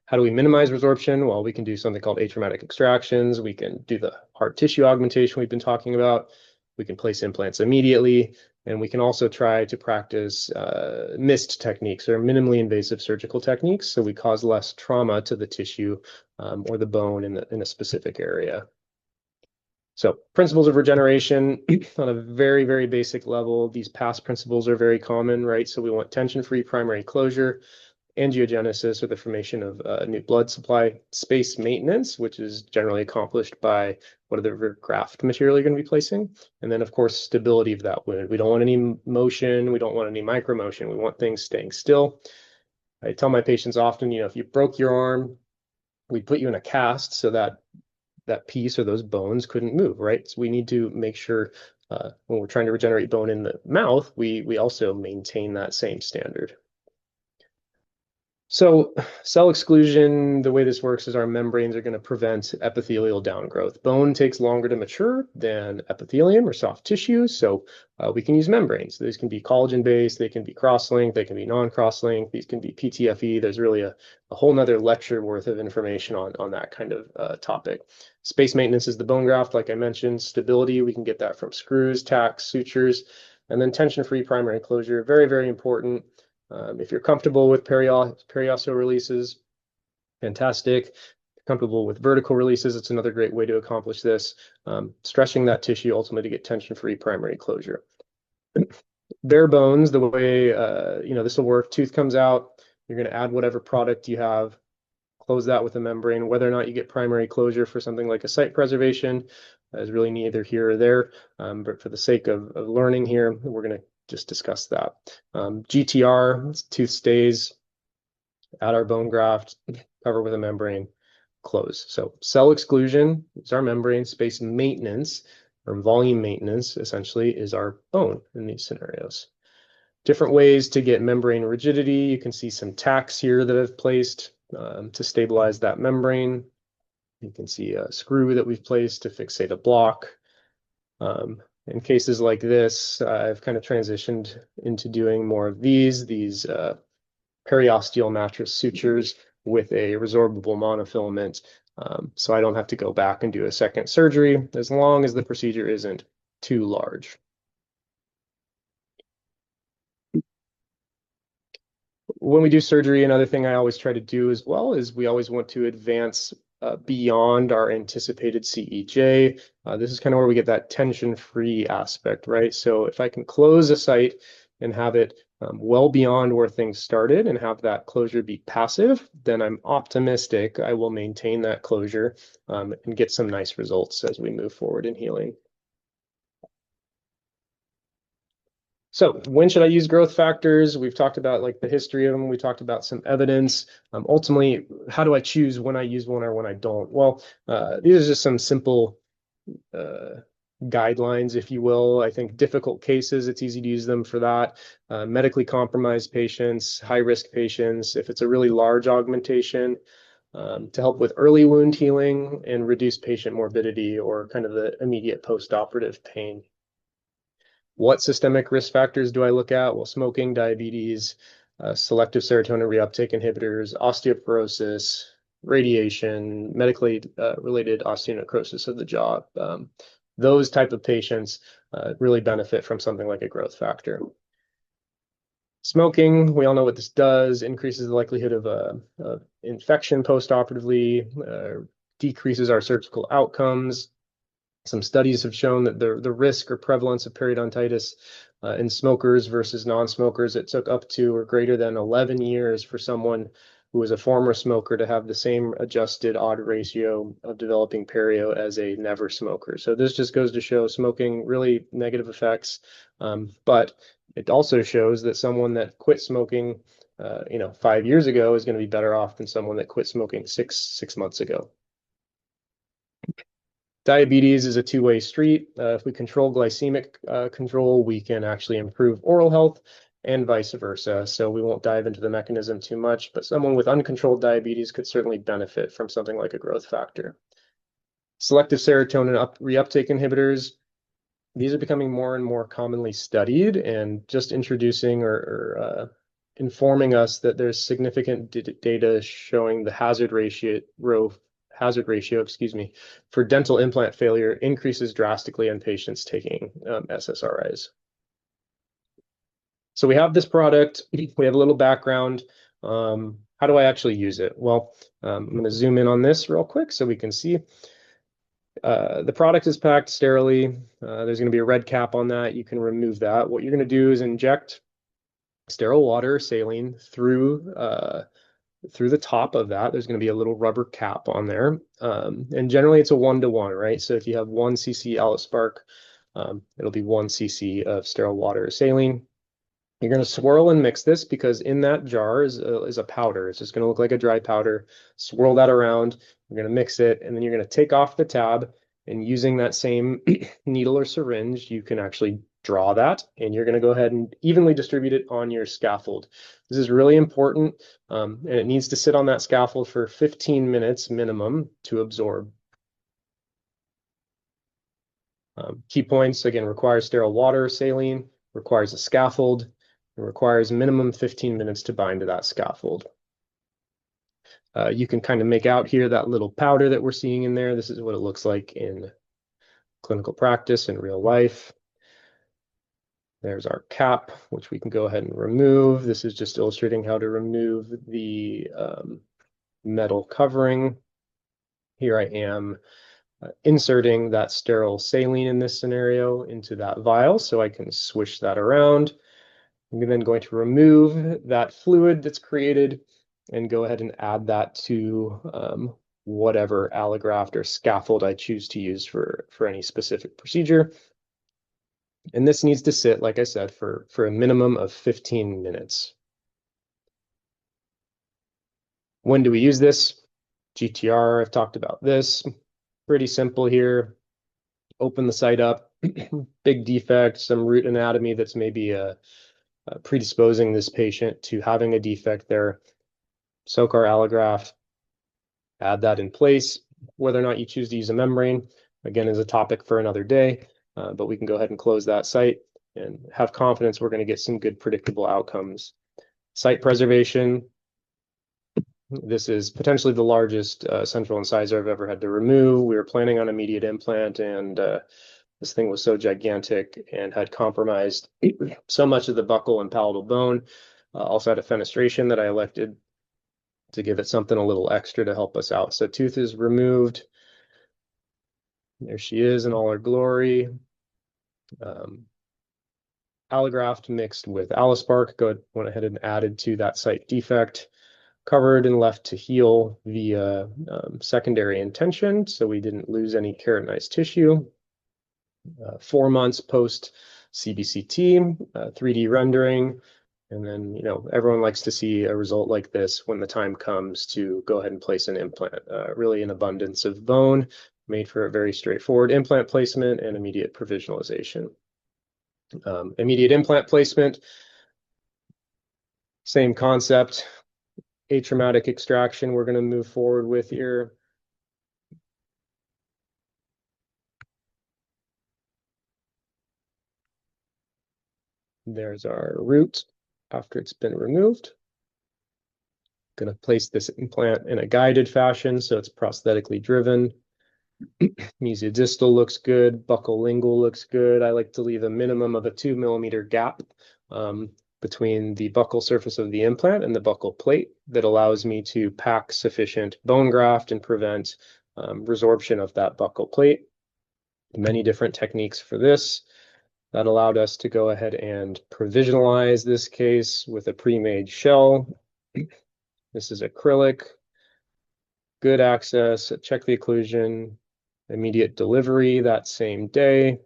How do we minimize resorption? Well, we can do something called atraumatic extractions. We can do the hard tissue augmentation we've been talking about. We can place implants immediately. And we can also try to practice MIST techniques, or minimally invasive surgical techniques, so we cause less trauma to the tissue or the bone in a specific area. So principles of regeneration on a very, very basic level. These past principles are very common, right? So we want tension-free primary closure, angiogenesis, or the formation of new blood supply, space maintenance, which is generally accomplished by whatever graft material you're going to be placing, and then of course stability of that wound. We don't want any motion, we don't want any micromotion, we want things staying still. I tell my patients often, if you broke your arm, we'd put you in a cast so that that piece or those bones couldn't move, right? So we need to make sure when we're trying to regenerate bone in the mouth, we also maintain that same standard. So cell exclusion, the way this works is our membranes are going to prevent epithelial downgrowth. Bone takes longer to mature than epithelium or soft tissue, so we can use membranes. These can be collagen-based, they can be cross-linked, they can be non-cross-linked, these can be PTFE. There's really a whole nother lecture worth of information on that kind of topic. Space maintenance is the bone graft, like I mentioned. Stability, we can get that from screws, tacks, sutures, and then tension-free primary closure, very, very important. If you're comfortable with periosteal releases, fantastic. Comfortable with vertical releases, it's another great way to accomplish this. Stretching that tissue ultimately to get tension-free primary closure. Bare bones, the way this will work, tooth comes out, you're going to add whatever product you have, close that with a membrane. Whether or not you get primary closure for something like a site preservation is really neither here or there, but for the sake of learning here, we're going to just discuss that. GTR, tooth stays, add our bone graft, cover with a membrane, close. So cell exclusion is our membrane, space maintenance or volume maintenance essentially is our bone in these scenarios. Different ways to get membrane rigidity. You can see some tacks here that I've placed to stabilize that membrane. You can see a screw that we've placed to fixate a block. In cases like this, I've kind of transitioned into doing more of these periosteal mattress sutures with a resorbable monofilament, so I don't have to go back and do a second surgery as long as the procedure isn't too large. When we do surgery, another thing I always try to do as well is we always want to advance beyond our anticipated CEJ. This is kind of where we get that tension-free aspect, right? So if I can close a site and have it well beyond where things started and have that closure be passive, then I'm optimistic I will maintain that closure and get some nice results as we move forward in healing. So when should I use growth factors? We've talked about like the history of them. We talked about some evidence. Ultimately, how do I choose when I use one or when I don't? Well, these are just some simple guidelines, if you will. I think difficult cases, it's easy to use them for that. Medically compromised patients, high-risk patients, if it's a really large augmentation, to help with early wound healing and reduce patient morbidity or kind of the immediate post-operative pain. What systemic risk factors do I look at? Well, smoking, diabetes, selective serotonin reuptake inhibitors, osteoporosis, radiation, medically related osteonecrosis of the jaw. Those type of patients really benefit from something like a growth factor. Smoking, we all know what this does, increases the likelihood of infection post-operatively, decreases our surgical outcomes. Some studies have shown that the risk or prevalence of periodontitis in smokers versus non-smokers, it took up to or greater than 11 years for someone who was a former smoker to have the same adjusted odd ratio of developing perio as a never smoker. So this just goes to show smoking really negative effects, but it also shows that someone that quit smoking 5 years ago is going to be better off than someone that quit smoking six months ago. Diabetes is a two-way street. If we control glycemic control, we can actually improve oral health and vice versa. So we won't dive into the mechanism too much, but someone with uncontrolled diabetes could certainly benefit from something like a growth factor. Selective serotonin reuptake inhibitors, these are becoming more and more commonly studied, and just introducing or informing us that there's significant data showing the hazard ratio, for dental implant failure increases drastically in patients taking SSRIs. So we have this product, we have a little background. How do I actually use it? Well, I'm going to zoom in on this real quick so we can see. The product is packed sterilely. There's going to be a red cap on that. You can remove that. What you're going to do is inject sterile water, saline, through the top of that. There's going to be a little rubber cap on there. And generally it's a 1-to-1, right? So if you have 1 cc Allospark, it'll be 1 cc of sterile water or saline. You're going to swirl and mix this because in that jar is a powder. It's just going to look like a dry powder. Swirl that around. You're going to mix it, and then you're going to take off the tab, and using that same needle or syringe, you can actually draw that, and you're going to go ahead and evenly distribute it on your scaffold. This is really important, and it needs to sit on that scaffold for 15 minutes minimum to absorb. Key points, again, requires sterile water, saline, requires a scaffold. It requires minimum 15 minutes to bind to that scaffold. You can kind of make out here that little powder that we're seeing in there. This is what it looks like in clinical practice in real life. There's our cap, which we can go ahead and remove. This is just illustrating how to remove the metal covering. Here I am inserting that sterile saline in this scenario into that vial, so I can swish that around. I'm then going to remove that fluid that's created and go ahead and add that to whatever allograft or scaffold I choose to use for any specific procedure. And this needs to sit, like I said, for a minimum of 15 minutes. When do we use this? GTR, I've talked about this. Pretty simple here. Open the site up, big defect, some root anatomy that's maybe predisposing this patient to having a defect there. Soak our allograft, add that in place. Whether or not you choose to use a membrane, again, is a topic for another day, but we can go ahead and close that site and have confidence we're going to get some good predictable outcomes. Site preservation. This is potentially the largest central incisor I've ever had to remove. We were planning on immediate implant, and this thing was so gigantic and had compromised so much of the buccal and palatal bone. Also had a fenestration that I elected to give it something a little extra to help us out. So tooth is removed. There she is in all her glory. allograft mixed with Allospar, went ahead and added to that site defect, covered and left to heal via secondary intention, so we didn't lose any keratinized tissue. 4 months post CBCT, 3D rendering, and then, you know, everyone likes to see a result like this when the time comes to go ahead and place an implant. Really an abundance of bone, made for a very straightforward implant placement and immediate provisionalization. Immediate implant placement, same concept, atraumatic extraction we're going to move forward with here. There's our root after it's been removed. Going to place this implant in a guided fashion, so it's prosthetically driven. Mesiodistal looks good. Buccal lingual looks good. I like to leave a minimum of a 2 millimeter gap between the buccal surface of the implant and the buccal plate that allows me to pack sufficient bone graft and prevent resorption of that buccal plate. Many different techniques for this. That allowed us to go ahead and provisionalize this case with a pre-made shell. This is acrylic, good access, check the occlusion, immediate delivery that same day.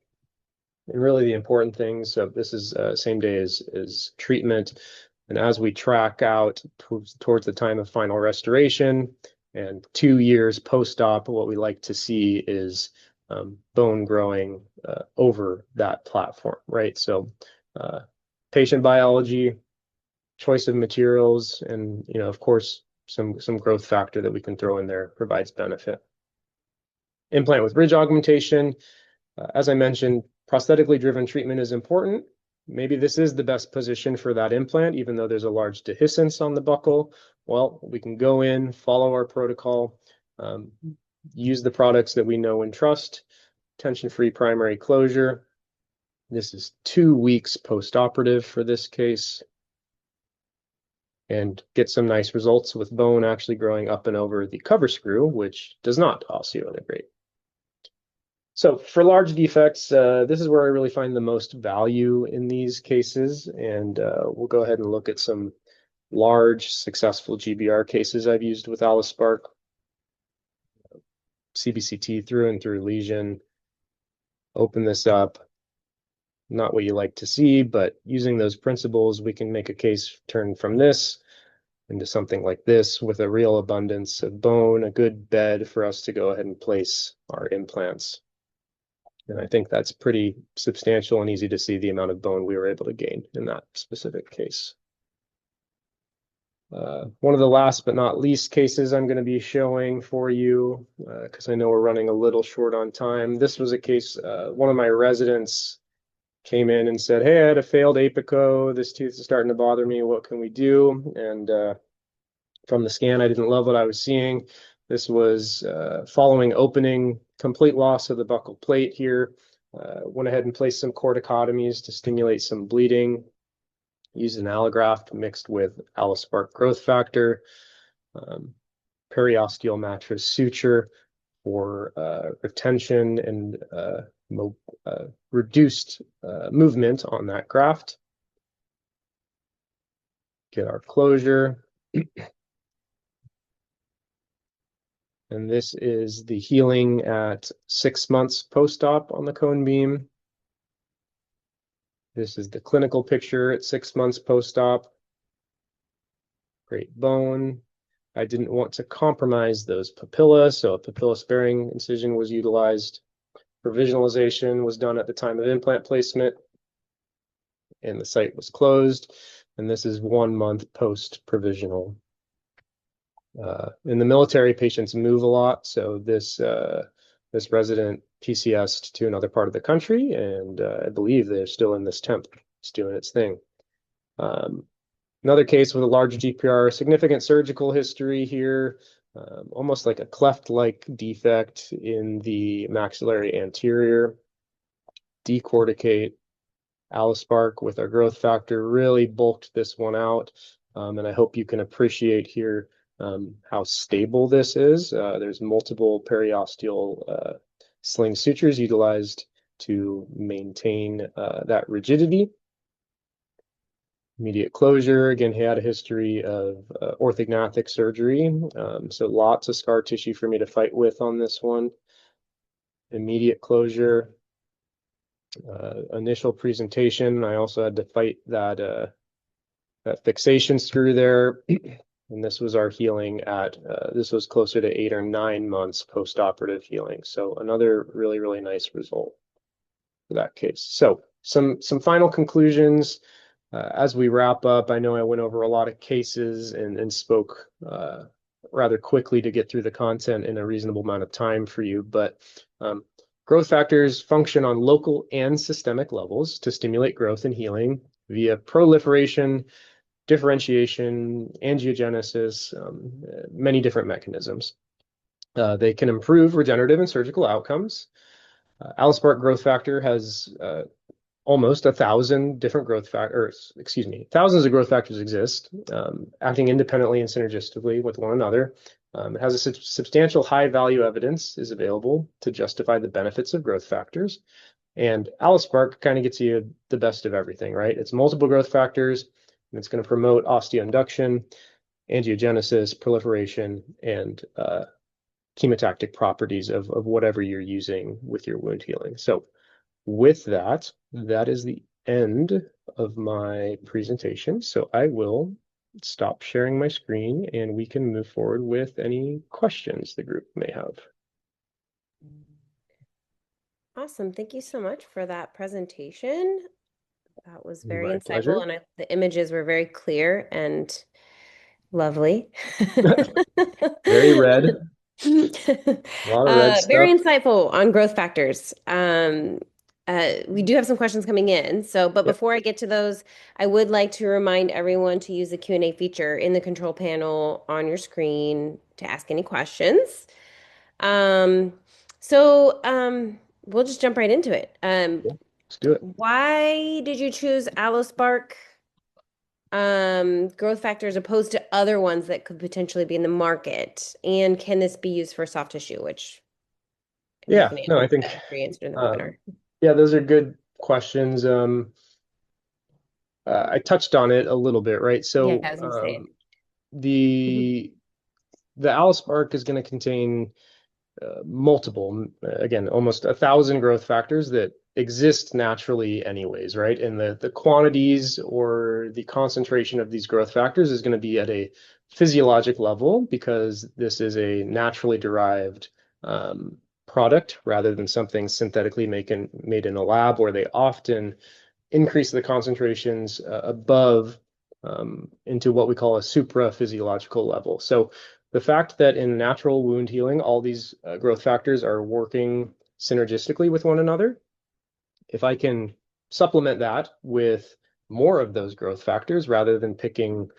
And really the important thing, so this is same day as treatment. And as we track out towards the time of final restoration and 2 years post-op, what we like to see is bone growing over that platform, right? So patient biology, choice of materials, and, you know, of course, some growth factor that we can throw in there provides benefit. Implant with ridge augmentation. As I mentioned, prosthetically driven treatment is important. Maybe this is the best position for that implant, even though there's a large dehiscence on the buccal. Well, we can go in, follow our protocol, use the products that we know and trust, tension-free primary closure. This is 2 weeks post-operative for this case, and get some nice results with bone actually growing up and over the cover screw, which does not osseointegrate. So for large defects, this is where I really find the most value in these cases, and we'll go ahead and look at some large successful GBR cases I've used with Allospar. CBCT through and through lesion. Open this up. Not what you like to see, but using those principles, we can make a case turn from this into something like this with a real abundance of bone, a good bed for us to go ahead and place our implants. And I think that's pretty substantial and easy to see the amount of bone we were able to gain in that specific case. One of the last but not least cases I'm going to be showing for you, because I know we're running a little short on time. This was a case, one of my residents came in and said, hey, I had a failed apico. This tooth is starting to bother me. What can we do? And from the scan, I didn't love what I was seeing. This was following opening, complete loss of the buccal plate here. Went ahead and placed some corticotomies to stimulate some bleeding. Used an allograft mixed with Allospar growth factor, periosteal mattress suture for retention and reduced movement on that graft. Get our closure. And this is the healing at 6 months post-op on the cone beam. This is the clinical picture at 6 months post-op. Great bone. I didn't want to compromise those papilla, so a papilla-sparing incision was utilized. Provisionalization was done at the time of implant placement, and the site was closed. And this is 1 month post-provisional. In the military, patients move a lot, so this resident PCS'd to another part of the country, and I believe they're still in this temp. It's doing its thing. Another case with a large GPR, significant surgical history here, almost like a cleft-like defect in the maxillary anterior. Decorticate, Allospar with our growth factor really bulked this one out, and I hope you can appreciate here how stable this is. There's multiple periosteal sling sutures utilized to maintain that rigidity. Immediate closure, again, he had a history of orthognathic surgery, so lots of scar tissue for me to fight with on this one. Immediate closure. Initial presentation, I also had to fight that fixation screw there. And this was our healing at, this was closer to 8 or 9 months post-operative healing. So another really, really nice result for that case. So some final conclusions as we wrap up. I know I went over a lot of cases and spoke rather quickly to get through the content in a reasonable amount of time for you, but growth factors function on local and systemic levels to stimulate growth and healing via proliferation, differentiation, angiogenesis, many different mechanisms. They can improve regenerative and surgical outcomes. Allosport growth factor has almost 1,000 different growth factors, excuse me, thousands of growth factors exist, acting independently and synergistically with one another. It has a substantial high value evidence is available to justify the benefits of growth factors. And Allosport kind of gets you the best of everything, right? It's multiple growth factors, and it's going to promote osteoinduction, angiogenesis, proliferation, and chemotactic properties of whatever you're using with your wound healing. So with that, that is the end of my presentation. So I will stop sharing my screen and we can move forward with any questions the group may have. Awesome. Thank you so much for that presentation. That was very My insightful, pleasure. and the images were very clear and lovely. Very red. A lot of red Very stuff. insightful on growth factors. We do have some questions coming in. But Yep. before I get to those, I would like to remind everyone to use the Q&A feature in the control panel on your screen to ask any questions. Um, we'll just jump right into it. Let's do it. Why did you choose Allospark growth factor as opposed to other ones that could potentially be in the market? And can this be used for soft tissue, which you can No, I think answer in the webinar. yeah, those are good questions. I touched on it a little bit, right? So Yeah, I was gonna say. the Allospar is going to contain multiple, again, almost 1,000 growth factors that exist naturally anyways, right? And the quantities or the concentration of these growth factors is going to be at a physiologic level because this is a naturally derived product rather than something synthetically made in a lab, where they often increase the concentrations above into what we call a supra-physiological level. So the fact that in natural wound healing, all these growth factors are working synergistically with one another, if I can supplement that with more of those growth factors rather than picking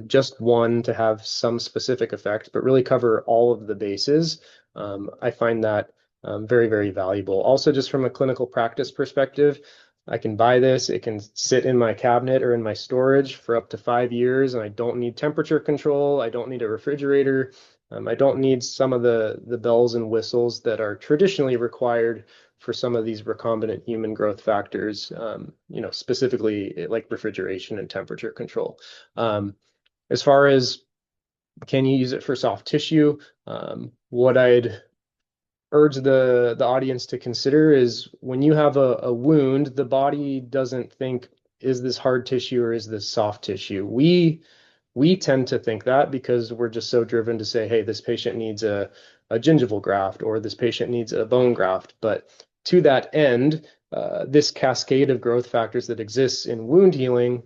just one to have some specific effect, but really cover all of the bases, I find that very, very valuable. Also, just from a clinical practice perspective, I can buy this, it can sit in my cabinet or in my storage for up to 5 years, and I don't need temperature control, I don't need a refrigerator, I don't need some of the bells and whistles that are traditionally required for some of these recombinant human growth factors, specifically like refrigeration and temperature control. As far as can you use it for soft tissue, what I'd urge the audience to consider is when you have a wound, the body doesn't think, is this hard tissue or is this soft tissue? We tend to think that because we're just so driven to say, hey, this patient needs a gingival graft or this patient needs a bone graft. But to that end, this cascade of growth factors that exists in wound healing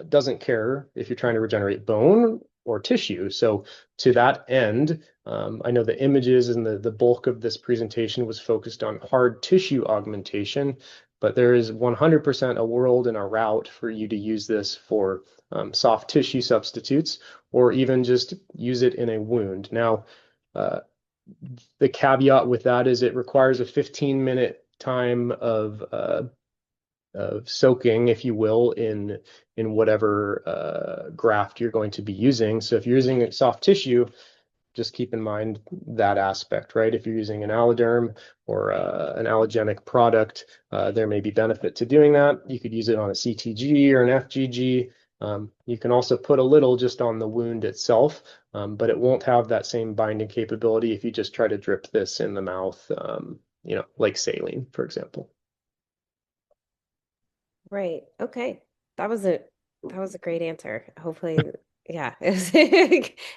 doesn't care if you're trying to regenerate bone or tissue. So to that end, I know the images and the bulk of this presentation was focused on hard tissue augmentation, but there is 100% a world and a route for you to use this for soft tissue substitutes, or even just use it in a wound. Now, the caveat with that is it requires a 15-minute time of soaking, if you will, in whatever graft you're going to be using. So if you're using soft tissue, just keep in mind that aspect, right? If you're using an alloderm or an allogenic product, there may be benefit to doing that. You could use it on a CTG or an FGG. You can also put a little just on the wound itself, but it won't have that same binding capability if you just try to drip this in the mouth, like saline, for example. Right. Okay. That was a great answer. Hopefully, yeah, it was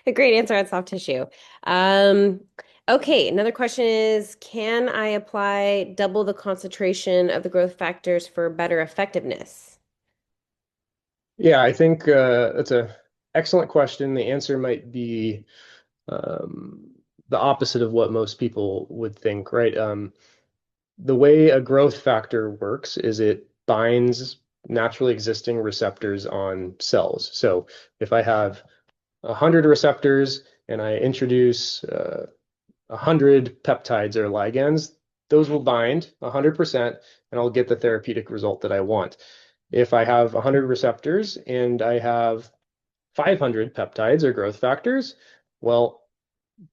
a great answer on soft tissue. Um, okay, another question is, can I apply double the concentration of the growth factors for better effectiveness? Yeah, I think that's a excellent question. The answer might be um, the opposite of what most people would think, right? The way a growth factor works is it binds naturally existing receptors on cells. So if I have 100 receptors and I introduce 100 peptides or ligands, those will bind 100% and I'll get the therapeutic result that I want. If I have 100 receptors and I have 500 peptides or growth factors, well,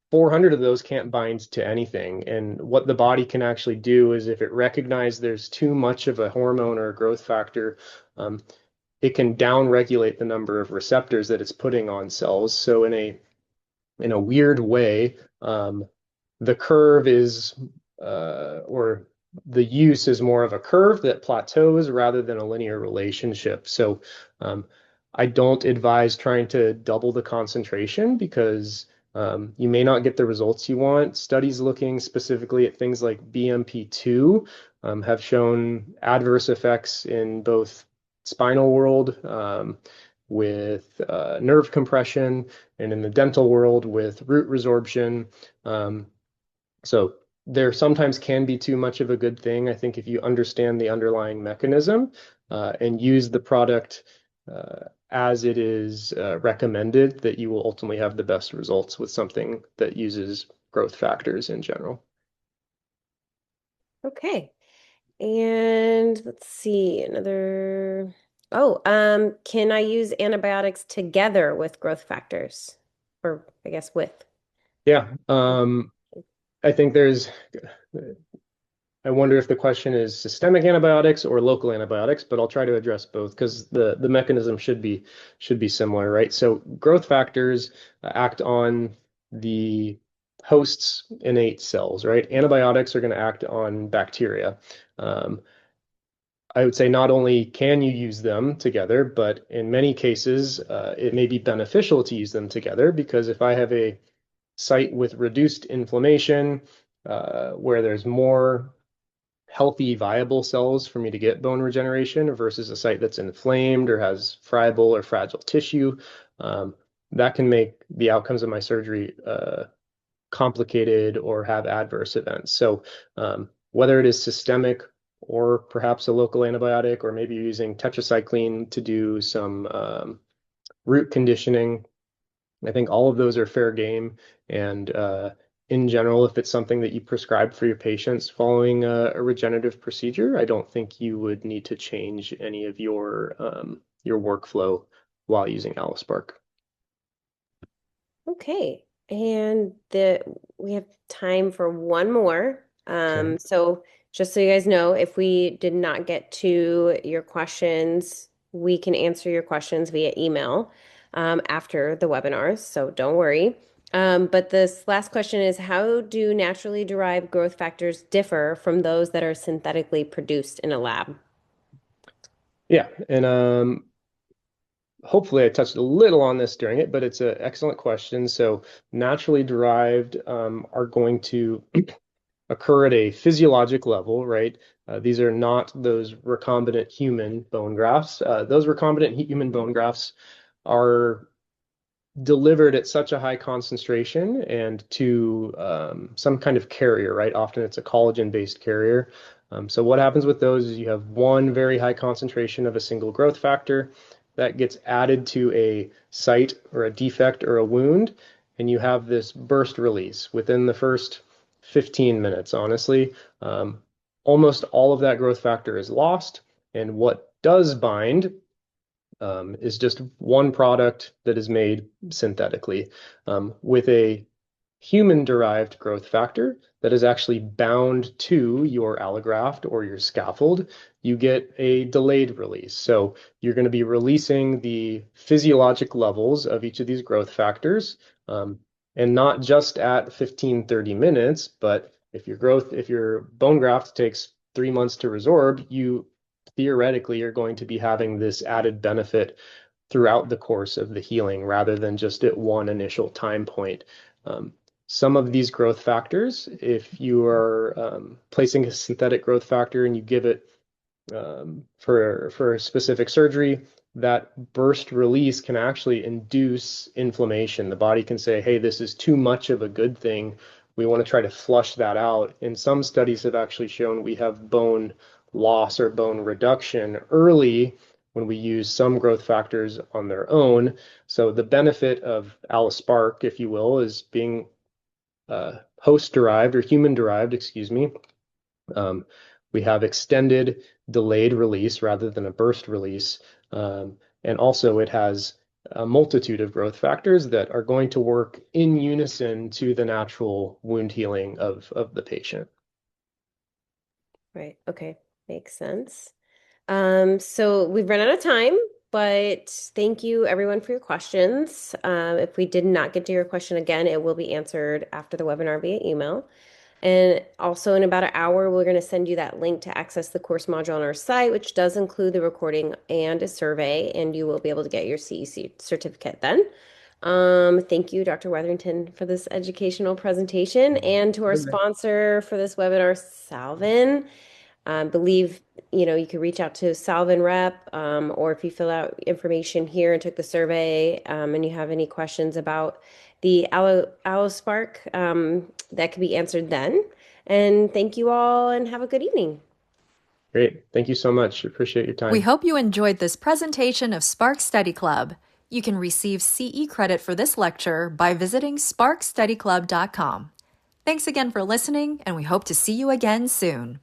400 of those can't bind to anything. And what the body can actually do is if it recognizes there's too much of a hormone or a growth factor, um, it can downregulate the number of receptors that it's putting on cells. So in a weird way, the curve is or the use is more of a curve that plateaus rather than a linear relationship. So I don't advise trying to double the concentration because you may not get the results you want. Studies looking specifically at things like BMP2 have shown adverse effects in both spinal world with nerve compression and in the dental world with root resorption. So there sometimes can be too much of a good thing. I think if you understand the underlying mechanism and use the product as it is recommended, that you will ultimately have the best results with something that uses growth factors in general. Okay. And let's see, another. Oh, can I use antibiotics together with growth factors? Or I guess with. Yeah, I think I wonder if the question is systemic antibiotics or local antibiotics, but I'll try to address both because the mechanism should be similar, right? So growth factors act on the host's innate cells, right? Antibiotics are going to act on bacteria. Um, I would say not only can you use them together, but in many cases, it may be beneficial to use them together because if I have a site with reduced inflammation, where there's more healthy, viable cells for me to get bone regeneration versus a site that's inflamed or has friable or fragile tissue. That can make the outcomes of my surgery complicated or have adverse events. So whether it is systemic or perhaps a local antibiotic, or maybe you're using tetracycline to do some root conditioning, I think all of those are fair game. And in general, if it's something that you prescribe for your patients following a regenerative procedure, I don't think you would need to change any of your workflow while using AlloSpark. Okay. And we have time for one more. Okay. So just so you guys know, if we did not get to your questions, we can answer your questions via email after the webinars, so don't worry. But this last question is, how do naturally derived growth factors differ from those that are synthetically produced in a lab? Yeah, and hopefully I touched a little on this during it, but it's an excellent question. So naturally derived are going to occur at a physiologic level, right? These are not those recombinant human bone grafts. Those recombinant human bone grafts are delivered at such a high concentration and to some kind of carrier, right? Often it's a collagen-based carrier. So what happens with those is you have one very high concentration of a single growth factor that gets added to a site or a defect or a wound, and you have this burst release within the first 15 minutes, honestly. Almost all of that growth factor is lost, and what does bind is just one product that is made synthetically with a human-derived growth factor that is actually bound to your allograft or your scaffold, you get a delayed release. So you're going to be releasing the physiologic levels of each of these growth factors, and not just at 15, 30 minutes, but if your bone graft takes 3 months to resorb, you theoretically are going to be having this added benefit throughout the course of the healing rather than just at one initial time point. Some of these growth factors, if you are placing a synthetic growth factor and you give it for a specific surgery, that burst release can actually induce inflammation. The body can say, hey, this is too much of a good thing. We want to try to flush that out. And some studies have actually shown we have bone loss or bone reduction early when we use some growth factors on their own. So the benefit of AlloSpark, if you will, is being host-derived or human-derived, excuse me. We have extended delayed release rather than a burst release. And also it has a multitude of growth factors that are going to work in unison to the natural wound healing of the patient. Right. Okay. Makes sense. So we've run out of time, but thank you everyone for your questions. If we did not get to your question again, it will be answered after the webinar via email. And also in about an hour, we're going to send you that link to access the course module on our site, which does include the recording and a survey, and you will be able to get your CEC certificate then. Thank you, Dr. Weatherington, for this educational presentation, and to our sponsor for this webinar, Salvin. Believe, you could reach out to Salvin Rep, or if you fill out information here and took the survey, and you have any questions about the AlloSpark, that could be answered then. And thank you all and have a good evening. Great. Thank you so much. Appreciate your time. We hope you enjoyed this presentation of Spark Study Club. You can receive CE credit for this lecture by visiting sparkstudyclub.com. Thanks again for listening, and we hope to see you again soon.